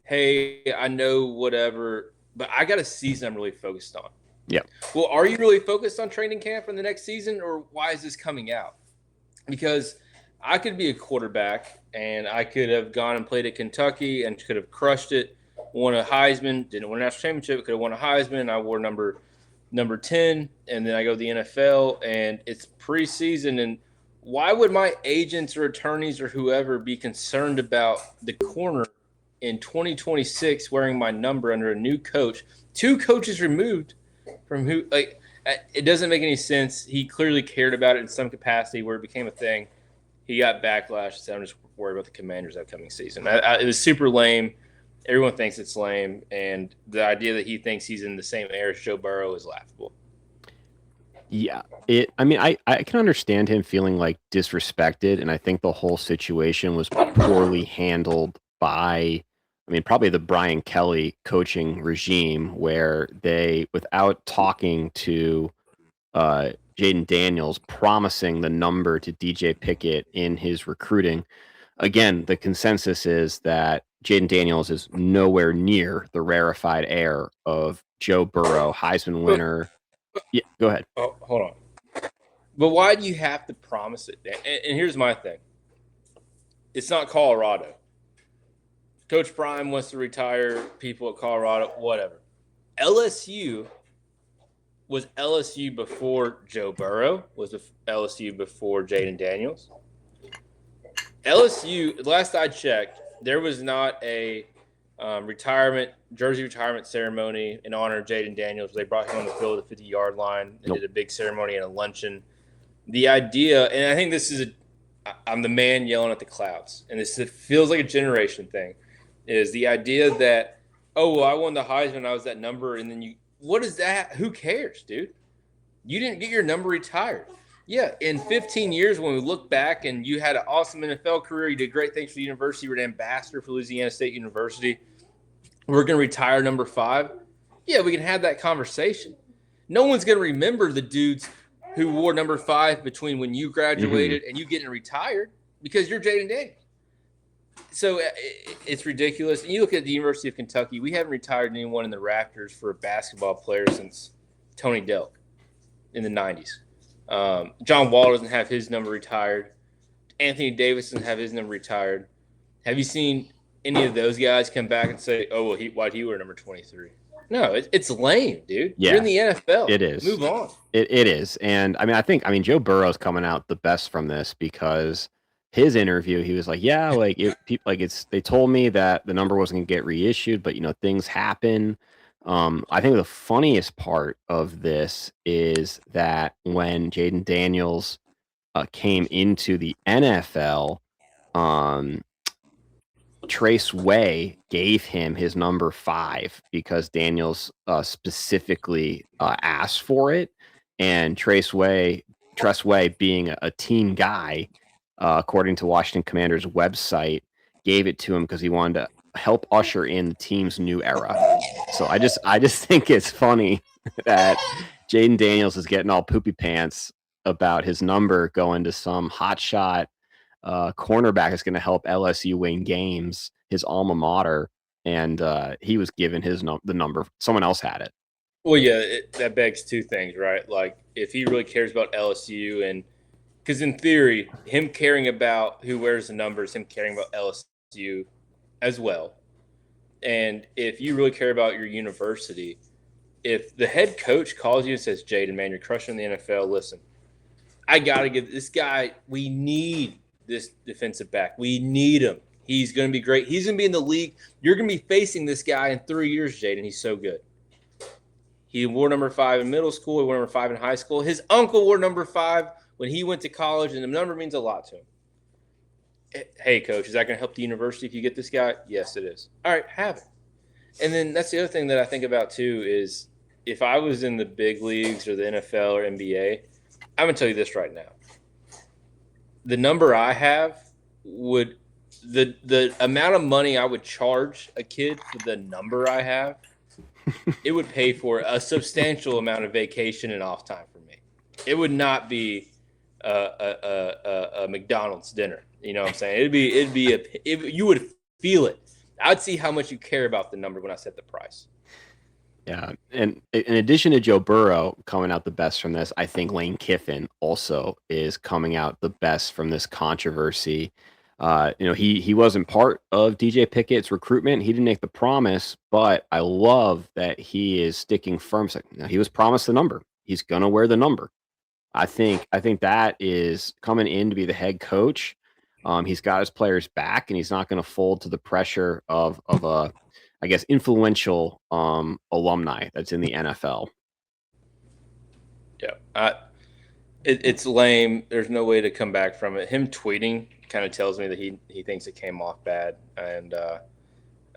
[SPEAKER 3] hey, I know whatever, but I got a season I'm really focused on.
[SPEAKER 2] Yeah.
[SPEAKER 3] Well, are you really focused on training camp in the next season, or why is this coming out? Because I could be a quarterback, and I could have gone and played at Kentucky and could have crushed it, won a Heisman, didn't win a national championship, could have won a Heisman. I wore number 10, and then I go to the NFL, and it's preseason, and why would my agents or attorneys or whoever be concerned about the corner in 2026 wearing my number under a new coach, 2 coaches removed from who? Like, it doesn't make any sense. He clearly cared about it in some capacity where it became a thing. He got backlash. So I'm just worried about the Commanders' upcoming season. It was super lame. Everyone thinks it's lame, and the idea that he thinks he's in the same era as Joe Burrow is laughable.
[SPEAKER 2] Yeah, I can understand him feeling like disrespected, and I think the whole situation was poorly handled by, probably the Brian Kelly coaching regime, where they, without talking to Jayden Daniels, promising the number to DJ Pickett in his recruiting. Again, the consensus is that Jayden Daniels is nowhere near the rarefied air of Joe Burrow, Heisman winner. Yeah, go ahead.
[SPEAKER 3] Oh, hold on. But why do you have to promise it? And here's my thing. It's not Colorado. Coach Prime wants to retire people at Colorado, whatever. LSU was LSU before Joe Burrow, was LSU before Jayden Daniels. LSU, last I checked, there was not a jersey retirement ceremony in honor of Jayden Daniels. They brought him on the field at the 50-yard line and did a big ceremony and a luncheon. The idea, and I think this is I'm the man yelling at the clouds, and it feels like a generation thing, is the idea that, oh, well, I won the Heisman, I was that number, and then what is that? Who cares, dude? You didn't get your number retired. Yeah, in 15 years, when we look back and you had an awesome NFL career, you did great things for the university, you were an ambassador for Louisiana State University, we're going to retire number 5. Yeah, we can have that conversation. No one's going to remember the dudes who wore number 5 between when you graduated and you getting retired because you're Jayden Daniels. So it's ridiculous. And you look at the University of Kentucky, we haven't retired anyone in the rafters for a basketball player since Tony Delk in the 90s. John Wall doesn't have his number retired. Anthony Davis doesn't have his number retired. Have you seen any of those guys come back and say, oh, well, why'd he wear number 23? No, it's lame, dude.
[SPEAKER 2] Yeah,
[SPEAKER 3] you're in the NFL.
[SPEAKER 2] It is.
[SPEAKER 3] Move on.
[SPEAKER 2] It is. And I think Joe Burrow's coming out the best from this because his interview, he was like, yeah, they told me that the number wasn't going to get reissued, but things happen. I think the funniest part of this is that when Jayden Daniels came into the NFL, Trace Way gave him his number 5 because Daniels specifically asked for it, and Trace Way being a teen guy, according to Washington Commanders website, gave it to him because he wanted to help usher in the team's new era. So I just think it's funny that Jayden Daniels is getting all poopy pants about his number going to some hotshot cornerback is going to help LSU win games, his alma mater, and he was given the number. Someone else had it.
[SPEAKER 3] Well, yeah, that begs two things, right? Like, if he really cares about LSU, and because in theory, him caring about who wears the numbers, him caring about LSU as well. And if you really care about your university, if the head coach calls you and says, Jayden, man, you're crushing the NFL, listen, I got to give this guy, we need this defensive back. We need him. He's going to be great. He's going to be in the league. You're going to be facing this guy in 3 years, Jayden. He's so good. He wore number 5 in middle school. He wore number 5 in high school. His uncle wore number 5 when he went to college, and the number means a lot to him. Hey, coach, is that going to help the university if you get this guy? Yes, it is. All right, have it. And then that's the other thing that I think about, too, is if I was in the big leagues or the NFL or NBA, I'm going to tell you this right now. The number I have would – the amount of money I would charge a kid for the number I have, it would pay for a substantial amount of vacation and off time for me. It would not be a McDonald's dinner. You know what I'm saying? You would feel it. I'd see how much you care about the number when I set the price.
[SPEAKER 2] Yeah, and in addition to Joe Burrow coming out the best from this, I think Lane Kiffin also is coming out the best from this controversy. He wasn't part of DJ Pickett's recruitment. He didn't make the promise, but I love that he is sticking firm. He was promised the number. He's gonna wear the number. I think that is coming in to be the head coach. He's got his players back, and he's not going to fold to the pressure of a, I guess, influential alumni that's in the NFL.
[SPEAKER 3] Yeah, it's lame. There's no way to come back from it. Him tweeting kind of tells me that he thinks it came off bad, and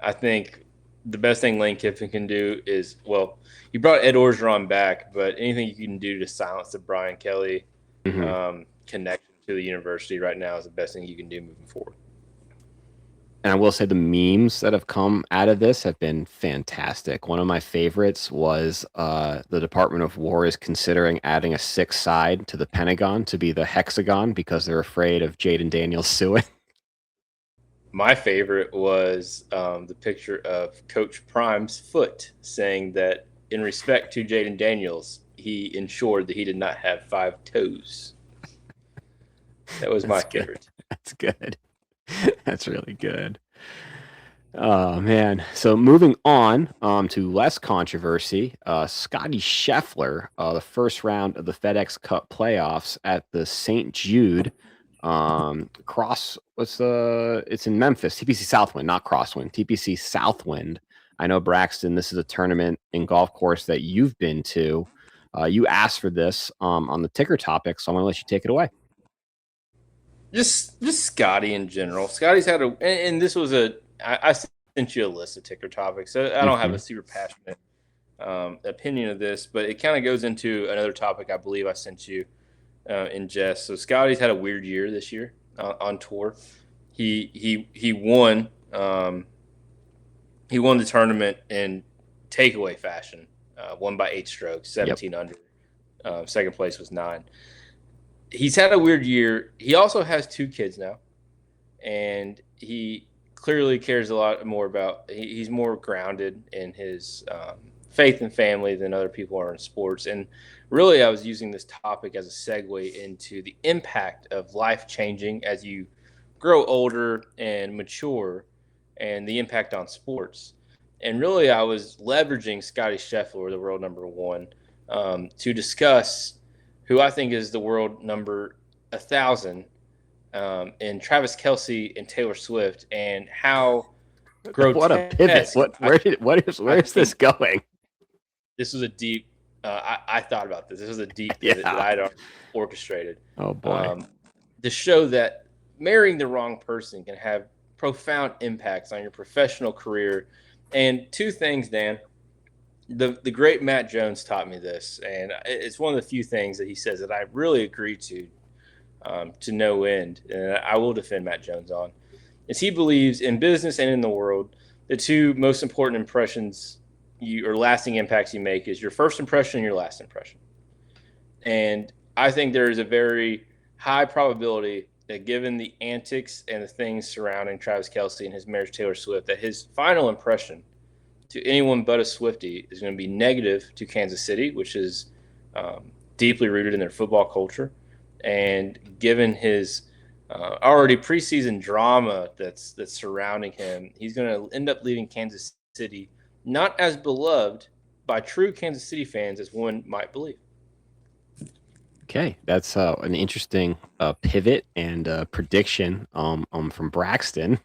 [SPEAKER 3] I think the best thing Lane Kiffin can do is, well, you brought Ed Orgeron back, but anything you can do to silence the Brian Kelly connection to the university right now is the best thing you can do moving forward.
[SPEAKER 2] And I will say the memes that have come out of this have been fantastic. One of my favorites was the Department of War is considering adding a 6th side to the Pentagon to be the hexagon because they're afraid of Jayden Daniels suing.
[SPEAKER 3] My favorite was the picture of Coach Prime's foot, saying that in respect to Jayden Daniels, he ensured that he did not have 5 toes. That was my favorite.
[SPEAKER 2] That's good. That's really good. Oh, man. So moving on to less controversy, Scottie Scheffler, the first round of the FedEx Cup playoffs at the St. Jude it's in Memphis, TPC Southwind, not Crosswind, TPC Southwind. I know, Braxton, this is a tournament in golf course that you've been to. You asked for this on the ticker topic, so I'm going to let you take it away.
[SPEAKER 3] Just Scottie in general. Scottie's had and this was I sent you a list of ticker topics, so I don't have a super passionate opinion of this, but it kind of goes into another topic I believe I sent you in jest. So Scottie's had a weird year this year on tour. He won the tournament in takeaway fashion, won by 8 strokes, 17 under. Second place was 9. He's had a weird year. He also has 2 kids now, and he clearly cares a lot more about. He's more grounded in his faith and family than other people are in sports. And really, I was using this topic as a segue into the impact of life changing as you grow older and mature, and the impact on sports. And really, I was leveraging Scottie Scheffler, the world number 1, to discuss who I think is the world number 1,000, and Travis Kelce and Taylor Swift, and how grotesque.
[SPEAKER 2] What a pivot! Where is this going?
[SPEAKER 3] This was a deep. I thought about this. This was a deep pivot that I'd orchestrated.
[SPEAKER 2] Oh boy!
[SPEAKER 3] To show that marrying the wrong person can have profound impacts on your professional career. And 2 things, Dan. The great Matt Jones taught me this, and it's one of the few things that he says that I really agree to no end, and I will defend Matt Jones on, is he believes in business and in the world the two most important impressions or lasting impacts you make is your first impression and your last impression. And I think there is a very high probability that given the antics and the things surrounding Travis Kelce and his marriage to Taylor Swift, that his final impression to anyone but a Swiftie is going to be negative to Kansas City, which is deeply rooted in their football culture. And given his already preseason drama that's surrounding him, he's going to end up leaving Kansas City not as beloved by true Kansas City fans as one might believe.
[SPEAKER 2] Okay, that's an interesting pivot and prediction from Braxton.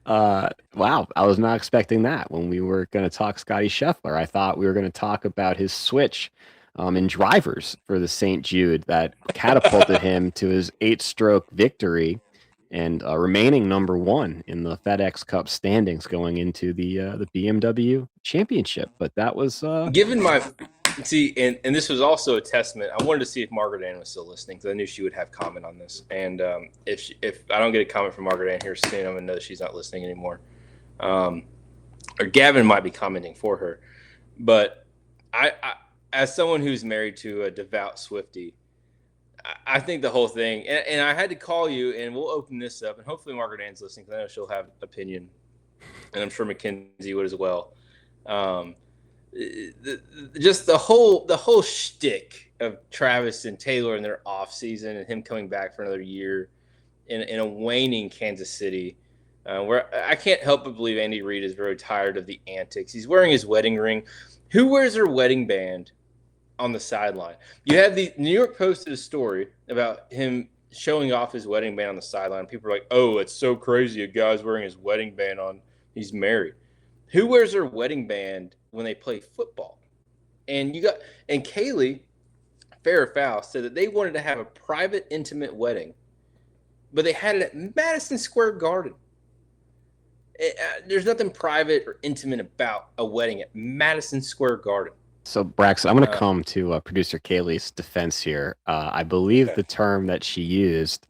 [SPEAKER 2] Wow, I was not expecting that when we were going to talk Scottie Scheffler. I thought we were going to talk about his switch in drivers for the St. Jude that catapulted him to his 8-stroke victory and remaining number 1 in the FedEx Cup standings going into the BMW Championship. But that was
[SPEAKER 3] given my see, and this was also a testament. I wanted to see if Margaret Ann was still listening because I knew she would have comment on this. And if I don't get a comment from Margaret Ann here soon, I'm gonna know that she's not listening anymore. Or Gavin might be commenting for her. But I as someone who's married to a devout Swiftie, I think the whole thing, and I had to call you, and we'll open this up, and hopefully Margaret Ann's listening because I know she'll have opinion, and I'm sure Mackenzie would as well. Just the whole shtick of Travis and Taylor in their off season and him coming back for another year in a waning Kansas City, where I can't help but believe Andy Reid is very tired of the antics. He's wearing his wedding ring. Who wears their wedding band on the sideline? You have the New York posted a story about him showing off his wedding band on the sideline. People are like, "Oh, it's so crazy! A guy's wearing his wedding band on. He's married." Who wears their wedding band when they play football? And Kaylee, fair or foul, said that they wanted to have a private, intimate wedding, but they had it at Madison Square Garden. There's nothing private or intimate about a wedding at Madison Square Garden.
[SPEAKER 2] So, Braxton, I'm going to come to producer Kaylee's defense here. I believe the term that she used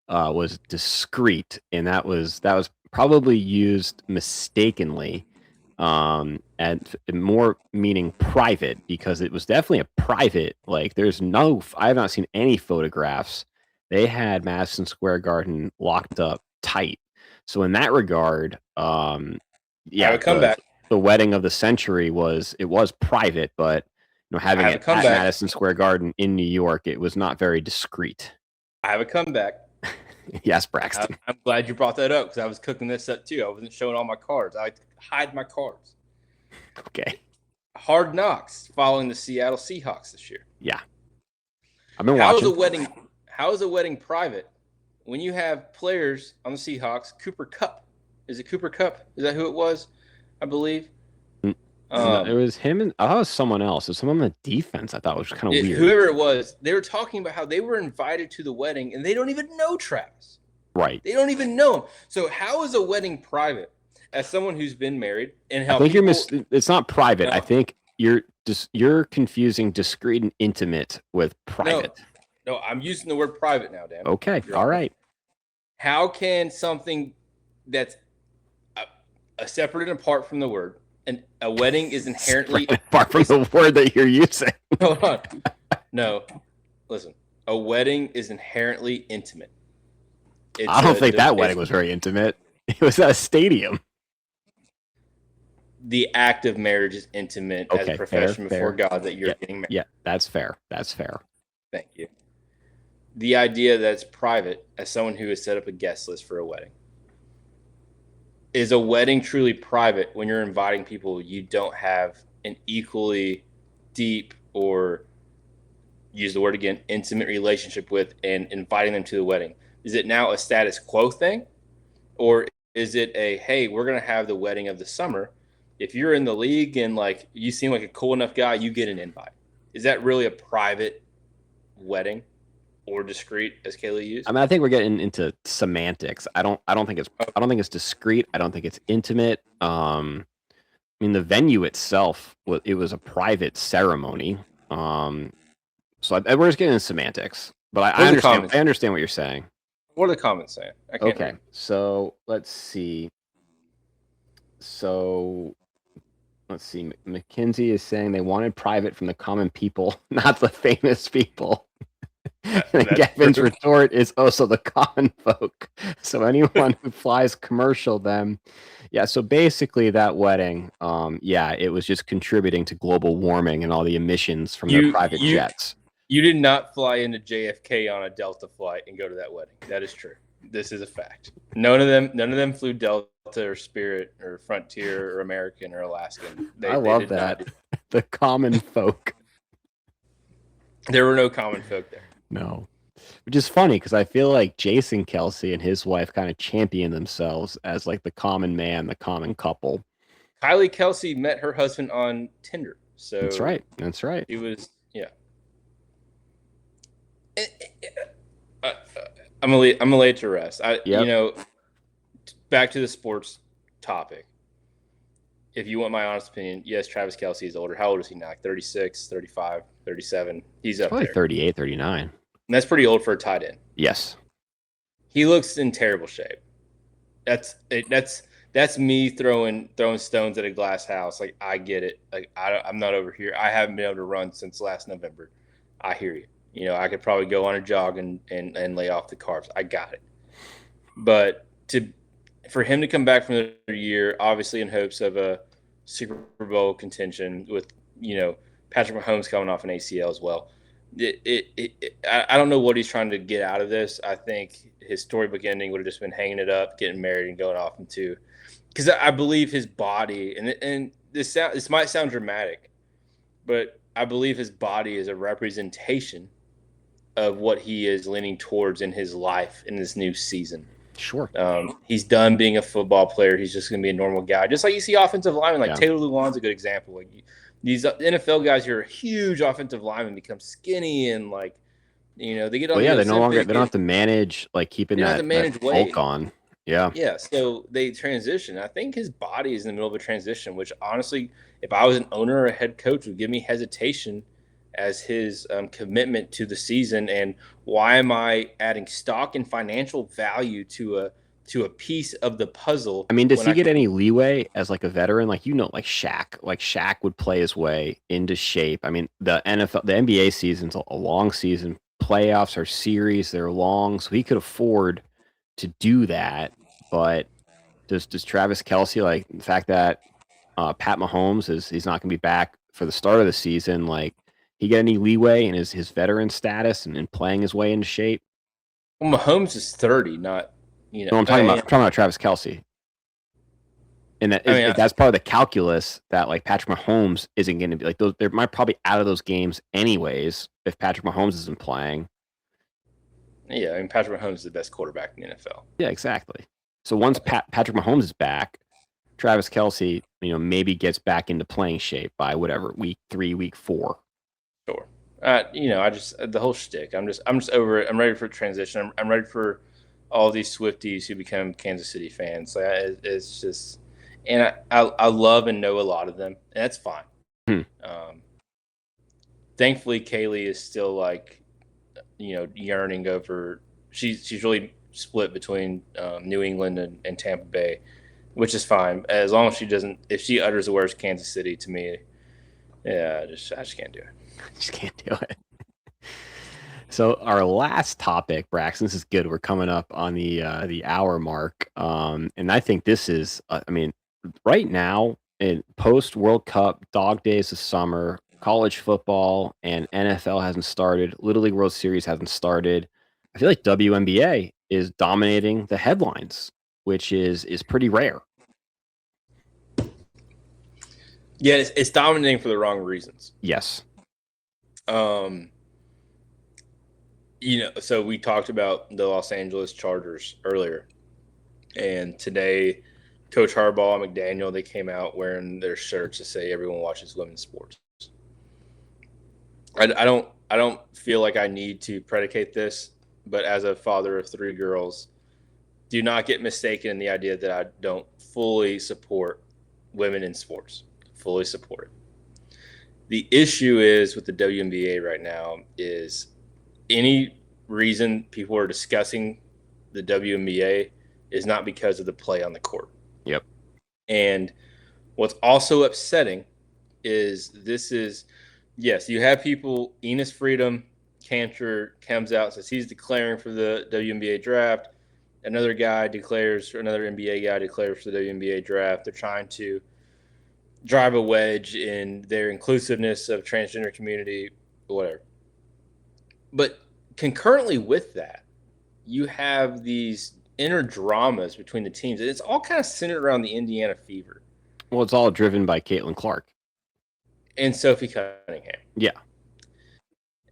[SPEAKER 2] was discreet, and that was probably used mistakenly. And more meaning private, because it was definitely a private, like I have not seen any photographs. They had Madison Square Garden locked up tight. So in that regard, yeah, the wedding of the century was private, but having it at Madison Square Garden in New York, it was not very discreet.
[SPEAKER 3] I have a comeback.
[SPEAKER 2] Yes, Braxton.
[SPEAKER 3] I'm glad you brought that up because I was cooking this up too. I wasn't showing all my cards. I hide my cards.
[SPEAKER 2] Okay.
[SPEAKER 3] Hard Knocks following the Seattle Seahawks this year.
[SPEAKER 2] Yeah. I've been watching.
[SPEAKER 3] How is a wedding private when you have players on the Seahawks? Cooper Kupp. Is it Cooper Kupp? Is that who it was? I believe.
[SPEAKER 2] It was him, and I thought it was someone else. It was someone on the defense. I thought was kind of weird.
[SPEAKER 3] Whoever it was, they were talking about how they were invited to the wedding and they don't even know Travis.
[SPEAKER 2] Right.
[SPEAKER 3] They don't even know him. So how is a wedding private? As someone who's been married, and how
[SPEAKER 2] I think it's not private. No. I think you're confusing discreet and intimate with private.
[SPEAKER 3] No, I'm using the word private now, Dan.
[SPEAKER 2] Okay, all right.
[SPEAKER 3] How can something that's a separate and apart from the word, and a wedding is inherently
[SPEAKER 2] apart from the word that you're using?
[SPEAKER 3] Hold on. No, listen. A wedding is inherently intimate.
[SPEAKER 2] I don't think that wedding was very intimate. It was at a stadium.
[SPEAKER 3] The act of marriage is intimate as a profession before God that you're getting married.
[SPEAKER 2] Yeah, that's fair. That's fair.
[SPEAKER 3] Thank you. The idea that it's private, as someone who has set up a guest list for a wedding, is a wedding truly private when you're inviting people you don't have an equally deep, or use the word again, intimate relationship with, and inviting them to the wedding? Is it now a status quo thing? Or is it hey, we're going to have the wedding of the summer. If you're in the league and you seem like a cool enough guy, you get an invite. Is that really a private wedding or discreet, as Kaylee used?
[SPEAKER 2] I mean, I think we're getting into semantics. I don't think it's discreet. I don't think it's intimate. I mean, the venue itself, it was a private ceremony. So we're just getting into semantics. But I understand what you're saying.
[SPEAKER 3] What are the comments saying?
[SPEAKER 2] Okay, so let's see. So let's see. McKinsey is saying they wanted private from the common people, not the famous people. And Gavin's
[SPEAKER 3] true.
[SPEAKER 2] retort is also the common folk. So anyone who flies commercial, then, yeah. So basically, that wedding, yeah, it was just contributing to global warming and all the emissions from their private jets.
[SPEAKER 3] You did not fly into JFK on a Delta flight and go to that wedding. That is true. This is a fact. None of them flew Delta or Spirit or Frontier or American or Alaskan.
[SPEAKER 2] I love that. The common folk.
[SPEAKER 3] There were no common folk there.
[SPEAKER 2] No. Which is funny because I feel like Jason Kelsey and his wife kind of champion themselves as like the common man, the common couple.
[SPEAKER 3] Kylie Kelsey met her husband on Tinder. So
[SPEAKER 2] That's right. That's right.
[SPEAKER 3] It was, yeah. I'm gonna lay it to rest. You know, back to the sports topic. If you want my honest opinion, yes, Travis Kelsey is older. How old is he now? Like 36, 35, 37? He's up
[SPEAKER 2] probably
[SPEAKER 3] there.
[SPEAKER 2] 38, 39.
[SPEAKER 3] And that's pretty old for a tight end.
[SPEAKER 2] Yes.
[SPEAKER 3] He looks in terrible shape. That's me throwing stones at a glass house. Like, I get it. Like, I'm not over here. I haven't been able to run since last November. I hear you. You know, I could probably go on a jog and lay off the carbs. I got it. But for him to come back from another year, obviously in hopes of a Super Bowl contention with, you know, Patrick Mahomes coming off an ACL as well. I don't know what he's trying to get out of this. I think his storybook ending would have just been hanging it up, getting married, and going off into, because I believe his body, and this might sound dramatic, but I believe his body is a representation of what he is leaning towards in his life in this new season.
[SPEAKER 2] Sure.
[SPEAKER 3] He's done being a football player. He's just going to be a normal guy. Just like you see offensive linemen, like Taylor Lewan's a good example. Like these NFL guys who are huge offensive linemen become skinny and like, you know, they get on.
[SPEAKER 2] Well, yeah, they don't have to manage like keeping that bulk on. Yeah.
[SPEAKER 3] Yeah. So they transition. I think his body is in the middle of a transition, which honestly, if I was an owner or a head coach, would give me hesitation as his commitment to the season. And why am I adding stock and financial value to a piece of the puzzle?
[SPEAKER 2] I mean, does he get any leeway as like a veteran? Like, you know, like Shaq would play his way into shape. I mean, the NBA season's a long season. Playoffs are series. They're long. So he could afford to do that. But does Travis Kelsey, like the fact that Pat Mahomes he's not going to be back for the start of the season, like, he get any leeway in his veteran status and playing his way into shape?
[SPEAKER 3] Well, Mahomes is 30, not, you know.
[SPEAKER 2] No, I'm talking about Travis Kelsey. And that's part of the calculus that like Patrick Mahomes isn't going to be like those. They're probably out of those games anyways if Patrick Mahomes isn't playing.
[SPEAKER 3] Yeah, I mean, Patrick Mahomes is the best quarterback in the NFL.
[SPEAKER 2] Yeah, exactly. So once Patrick Mahomes is back, Travis Kelsey, you know, maybe gets back into playing shape by whatever week 3, week 4.
[SPEAKER 3] Sure. You know, I just the whole shtick. I'm just over it. I'm ready for transition. I'm ready for all these Swifties who become Kansas City fans. Like, it's just, and I love and know a lot of them, and that's fine. Thankfully, Kaylee is still like, you know, yearning over. She's really split between New England and Tampa Bay, which is fine as long as she doesn't. If she utters the words Kansas City to me, yeah, I just can't do it.
[SPEAKER 2] Just can't do it. So our last topic, Braxton, this is good. We're coming up on the hour mark, and I think this is. I mean, right now in post World Cup, dog days of summer, college football and NFL hasn't started. Little League World Series hasn't started. I feel like WNBA is dominating the headlines, which is pretty rare.
[SPEAKER 3] Yeah, it's dominating for the wrong reasons.
[SPEAKER 2] Yes.
[SPEAKER 3] You know, so we talked about the Los Angeles Chargers earlier, and today, Coach Harbaugh and McDaniel, they came out wearing their shirts to say everyone watches women's sports. I don't feel like I need to predicate this, but as a father of 3 girls, do not get mistaken in the idea that I don't fully support women in sports. Fully support it. The issue is with the WNBA right now is any reason people are discussing the WNBA is not because of the play on the court.
[SPEAKER 2] Yep.
[SPEAKER 3] And what's also upsetting is yes, you have people, Enos Freedom, Cantor comes out and says he's declaring for the WNBA draft. Another guy declares, or another NBA guy declares for the WNBA draft. They're trying to drive a wedge in their inclusiveness of transgender community, whatever. But concurrently with that, you have these inner dramas between the teams. And it's all kind of centered around the Indiana Fever.
[SPEAKER 2] Well, it's all driven by Caitlin Clark.
[SPEAKER 3] And Sophie Cunningham.
[SPEAKER 2] Yeah.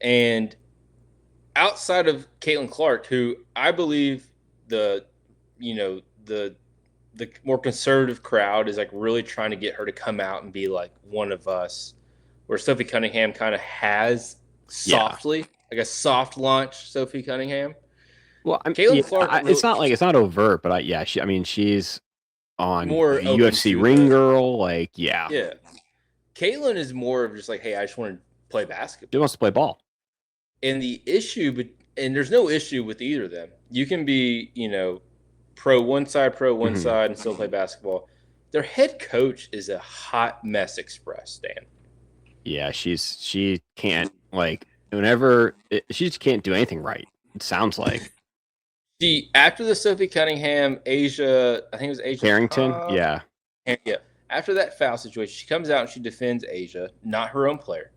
[SPEAKER 3] And outside of Caitlin Clark, who I believe the more conservative crowd is like really trying to get her to come out and be like one of us, where Sophie Cunningham kind of has softly, like a soft launch Sophie Cunningham.
[SPEAKER 2] Well,
[SPEAKER 3] Caitlin Clark,
[SPEAKER 2] it's not overt, but she's on
[SPEAKER 3] more
[SPEAKER 2] UFC ring girl, like yeah.
[SPEAKER 3] Caitlin is more of just like, hey, I just want to play basketball.
[SPEAKER 2] She wants to play ball.
[SPEAKER 3] And the issue, and there's no issue with either of them. You can be, pro one side, and still play basketball. Their head coach is a hot mess express, Dan.
[SPEAKER 2] Yeah, she can't, like, she just can't do anything right, it sounds like.
[SPEAKER 3] After the Sophie Cunningham, Asia, I think it was Asia
[SPEAKER 2] Carrington,
[SPEAKER 3] yeah. After that foul situation, she comes out and she defends Asia, not her own player.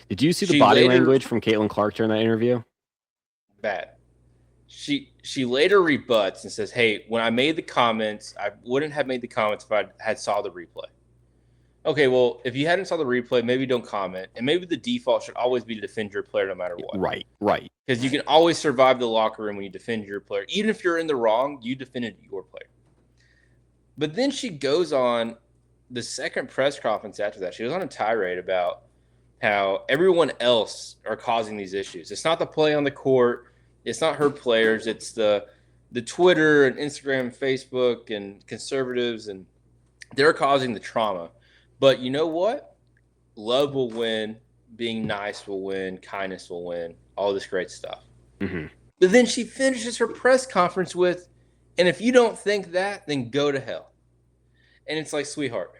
[SPEAKER 2] Did you see the body language from Caitlin Clark during that interview?
[SPEAKER 3] Bad. She later rebuts and says, hey, when I made the comments, I wouldn't have made the comments if I had saw the replay. Okay, well, if you hadn't saw the replay, maybe don't comment. And maybe the default should always be to defend your player no matter what.
[SPEAKER 2] Right.
[SPEAKER 3] Because you can always survive the locker room when you defend your player. Even if you're in the wrong, you defended your player. But then she goes on the second press conference after that. She was on a tirade about how everyone else are causing these issues. It's not the play on the court. It's not her players. It's the Twitter and Instagram and Facebook and conservatives, and they're causing the trauma. But you know what? Love will win. Being nice will win. Kindness will win. All this great stuff.
[SPEAKER 2] Mm-hmm.
[SPEAKER 3] But then she finishes her press conference with, and if you don't think that, then go to hell. And it's like, sweetheart,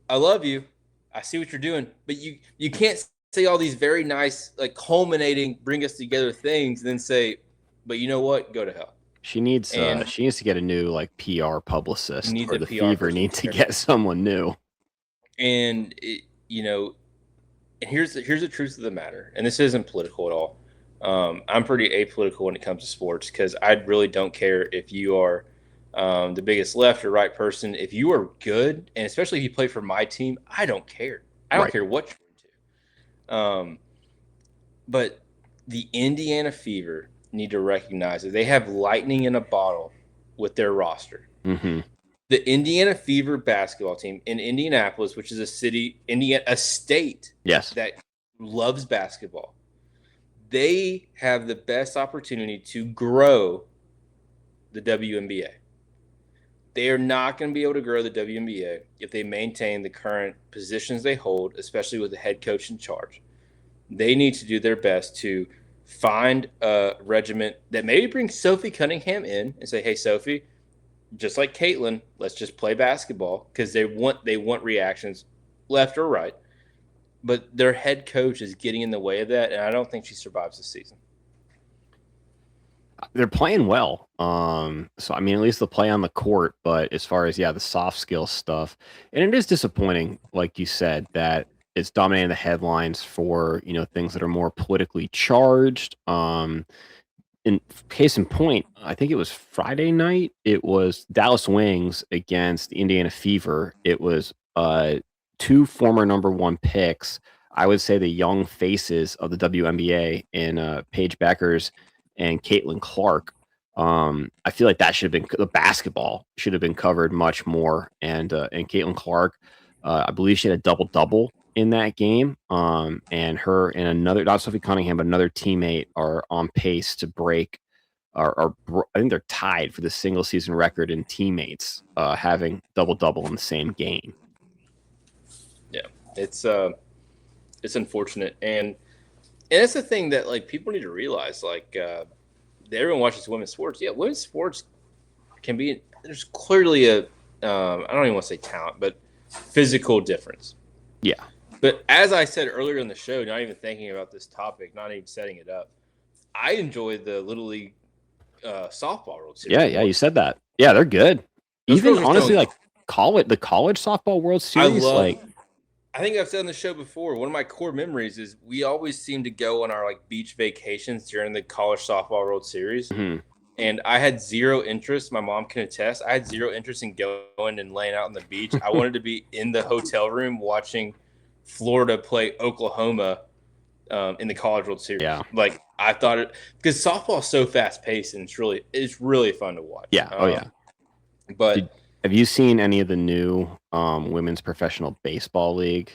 [SPEAKER 3] I love you. I see what you're doing. But you can't say all these very nice, like culminating, bring us together things, and then say, but you know what? Go to hell.
[SPEAKER 2] She needs to get a new like PR publicist, or the
[SPEAKER 3] PR
[SPEAKER 2] Fever needs to get someone new.
[SPEAKER 3] And and here's the truth of the matter, and this isn't political at all. I'm pretty apolitical when it comes to sports because I really don't care if you are the biggest left or right person. If you are good, and especially if you play for my team, I don't care. I don't care what you're into. But the Indiana Fever need to recognize that they have lightning in a bottle with their roster.
[SPEAKER 2] Mm-hmm.
[SPEAKER 3] The Indiana Fever basketball team in Indianapolis, which is a state that loves basketball, they have the best opportunity to grow the WNBA. They are not going to be able to grow the WNBA if they maintain the current positions they hold, especially with the head coach in charge. They need to do their best to find a regiment that maybe brings Sophie Cunningham in and say, hey, Sophie, just like Caitlin, let's just play basketball, because they want reactions left or right. But their head coach is getting in the way of that, and I don't think she survives this season.
[SPEAKER 2] They're playing well. So I mean, at least they'll play on the court, but as far as the soft skill stuff, and it is disappointing, like you said, that it's dominating the headlines for things that are more politically charged. In case in point, I think it was Friday night. It was Dallas Wings against the Indiana Fever. It was two former number one picks. I would say the young faces of the WNBA in Paige Beckers and Caitlin Clark. I feel like that should have been, the basketball should have been covered much more. And Caitlin Clark, I believe she had a double-double in that game. And her and another, not Sophie Cunningham, but another teammate are on pace to break, I think they're tied for the single season record in teammates having double-double in the same game.
[SPEAKER 3] Yeah, it's unfortunate. And that's the thing that like people need to realize, like everyone watches women's sports. Yeah, women's sports can be, there's clearly I don't even want to say talent, but physical difference.
[SPEAKER 2] Yeah.
[SPEAKER 3] But as I said earlier in the show, not even thinking about this topic, not even setting it up, I enjoyed the Little League softball World Series.
[SPEAKER 2] Yeah, you said that. Yeah, they're good.
[SPEAKER 3] Those
[SPEAKER 2] Even
[SPEAKER 3] girls are
[SPEAKER 2] honestly,
[SPEAKER 3] so-
[SPEAKER 2] like the college softball World Series,
[SPEAKER 3] I think I've said on the show before, one of my core memories is we always seem to go on our like beach vacations during the college softball World Series.
[SPEAKER 2] Mhm.
[SPEAKER 3] And I had zero interest. My mom can attest. I had zero interest in going and laying out on the beach. I wanted to be in the hotel room watching Florida play Oklahoma in the College World Series.
[SPEAKER 2] Yeah.
[SPEAKER 3] Like I thought it, because softball is so fast paced and it's really fun to watch.
[SPEAKER 2] Yeah.
[SPEAKER 3] But
[SPEAKER 2] have you seen any of the new women's professional baseball league?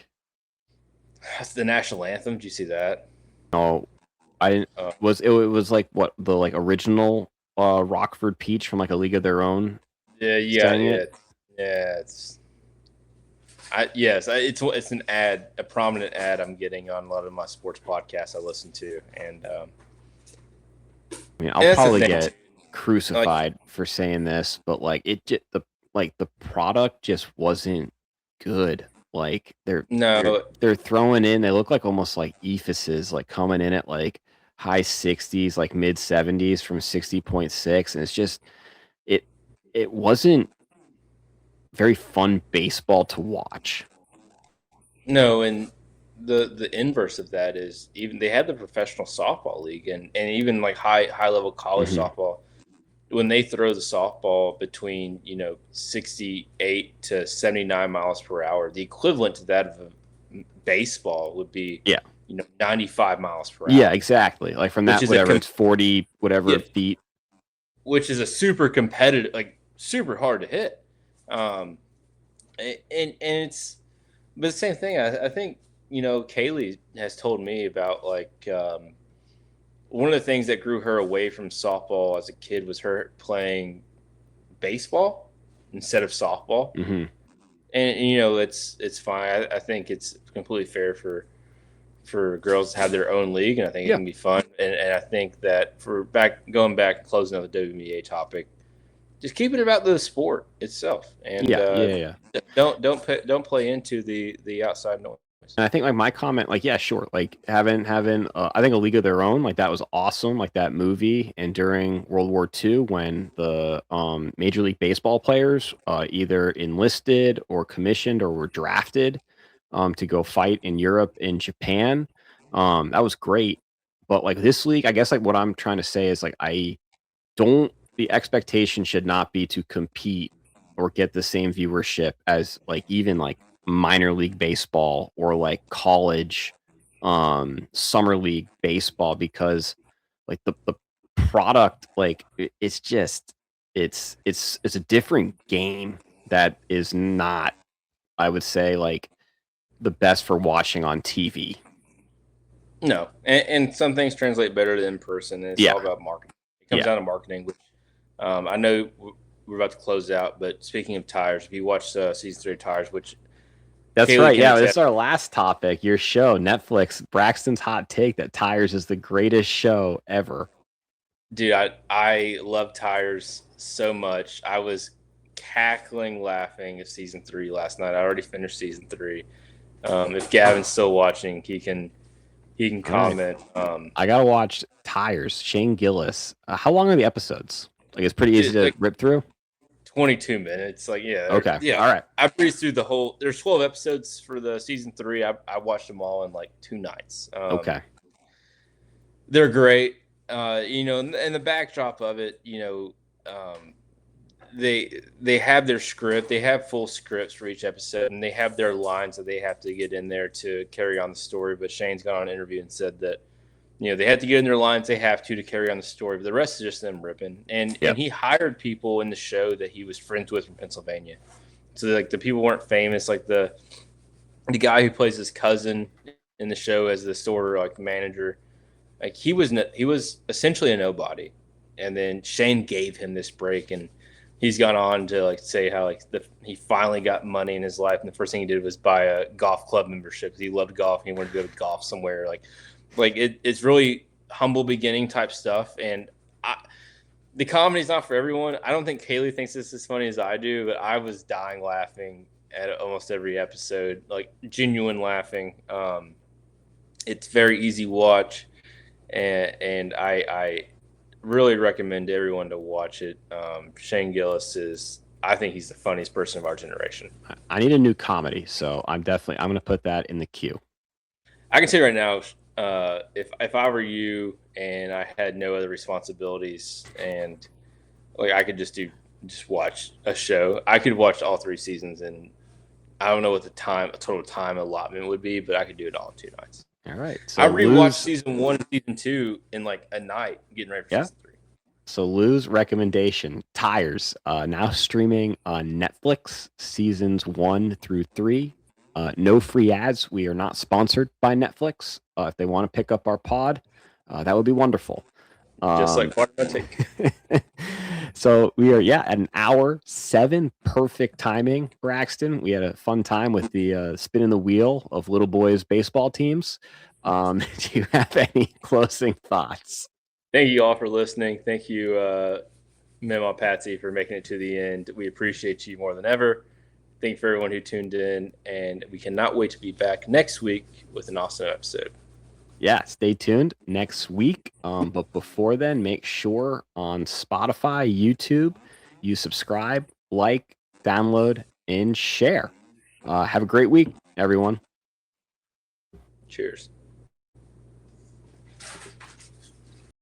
[SPEAKER 3] that's the national anthem. Did you see that?
[SPEAKER 2] No, I didn't. It was like what the like original Rockford Peach from like A League of Their Own.
[SPEAKER 3] Yeah. It's an ad, a prominent ad I'm getting on a lot of my sports podcasts I listen to, and
[SPEAKER 2] I mean, I'll probably get crucified for saying this, but like the product just wasn't good. Like they're throwing in, they look like almost like ephuses, like coming in at like high 60s, like mid 70s from 60.6, and it's just it wasn't very fun baseball to watch.
[SPEAKER 3] No, and the inverse of that is even they had the professional softball league and even like high level college softball. When they throw the softball between 68 to 79 miles per hour, the equivalent to that of a baseball would be 95 miles per hour.
[SPEAKER 2] Yeah, exactly. Like from that it's 40 feet,
[SPEAKER 3] which is a super competitive, like super hard to hit. And it's but the same thing. I think Kaylee has told me about like one of the things that grew her away from softball as a kid was her playing baseball instead of softball.
[SPEAKER 2] Mm-hmm.
[SPEAKER 3] And it's fine. I think it's completely fair for girls to have their own league, and I think it can be fun. And I think that going back closing out the WNBA topic, just keep it about the sport itself, and don't play into the outside noise.
[SPEAKER 2] And I think like my comment, like sure, like having I think A League of Their Own, like that was awesome, like that movie. And during World War II, when the Major League Baseball players either enlisted or commissioned or were drafted to go fight in Europe and Japan, that was great. But like this league, I guess like what I'm trying to say is like the expectation should not be to compete or get the same viewership as like even like minor league baseball or like college summer league baseball, because like the product, like it's a different game that is not, I would say, like the best for watching on TV.
[SPEAKER 3] No, and some things translate better to in person. It's all about marketing. It comes down to marketing, which I know we're about to close out, but speaking of tires, if you watch season 3 of Tires, which
[SPEAKER 2] that's Kaylee right, yeah, this is our last topic, your show, Netflix, Braxton's hot take that Tires is the greatest show ever.
[SPEAKER 3] Dude, I love Tires so much. I was cackling laughing at season 3 last night. I already finished season 3. If Gavin's still watching, he can comment. Right.
[SPEAKER 2] I gotta watch Tires. Shane Gillis. How long are the episodes? Like it's pretty easy to rip through.
[SPEAKER 3] 22 minutes. Like
[SPEAKER 2] okay.
[SPEAKER 3] Yeah.
[SPEAKER 2] All right.
[SPEAKER 3] I breezed through the whole. There's 12 episodes for the season 3. I watched them all in like 2 nights.
[SPEAKER 2] Okay.
[SPEAKER 3] They're great. And the backdrop of it, they have their script. They have full scripts for each episode, and they have their lines that they have to get in there to carry on the story. But Shane's gone on an interview and said that, they have to get in their lines. They have to carry on the story. But the rest is just them ripping. And he hired people in the show that he was friends with from Pennsylvania. So like the people weren't famous. Like the guy who plays his cousin in the show as the store like manager, like he was essentially a nobody. And then Shane gave him this break, and he's gone on to like say how like he finally got money in his life, and the first thing he did was buy a golf club membership because he loved golf and he wanted to go to golf somewhere. Like it's really humble beginning type stuff. And the comedy's not for everyone. I don't think Kaylee thinks this as funny as I do, but I was dying laughing at almost every episode, like genuine laughing. It's very easy watch, and I really recommend everyone to watch it. Shane Gillis I think he's the funniest person of our generation.
[SPEAKER 2] I need a new comedy, so I'm going to put that in the queue.
[SPEAKER 3] I can tell you right now, if I were you and I had no other responsibilities and like I could just watch a show, I could watch all 3 seasons, and I don't know what the total time allotment would be, but I could do it all in 2 nights.
[SPEAKER 2] All right. So
[SPEAKER 3] I rewatched season 1 and season 2 in like a night, getting ready for season 3.
[SPEAKER 2] So Lou's recommendation, Tires, now streaming on Netflix, seasons 1 through 3. No free ads. We are not sponsored by Netflix. If they want to pick up our pod, that would be wonderful.
[SPEAKER 3] Just like part of my take.
[SPEAKER 2] So we are, at an hour 7, perfect timing, Braxton. We had a fun time with the spinning the wheel of little boys baseball teams. Do you have any closing thoughts?
[SPEAKER 3] Thank you all for listening. Thank you, Memo Patsy, for making it to the end. We appreciate you more than ever. Thank you for everyone who tuned in, and we cannot wait to be back next week with an awesome episode.
[SPEAKER 2] Yeah, stay tuned next week. But before then, make sure on Spotify, YouTube, you subscribe, like, download, and share. Have a great week, everyone.
[SPEAKER 3] Cheers.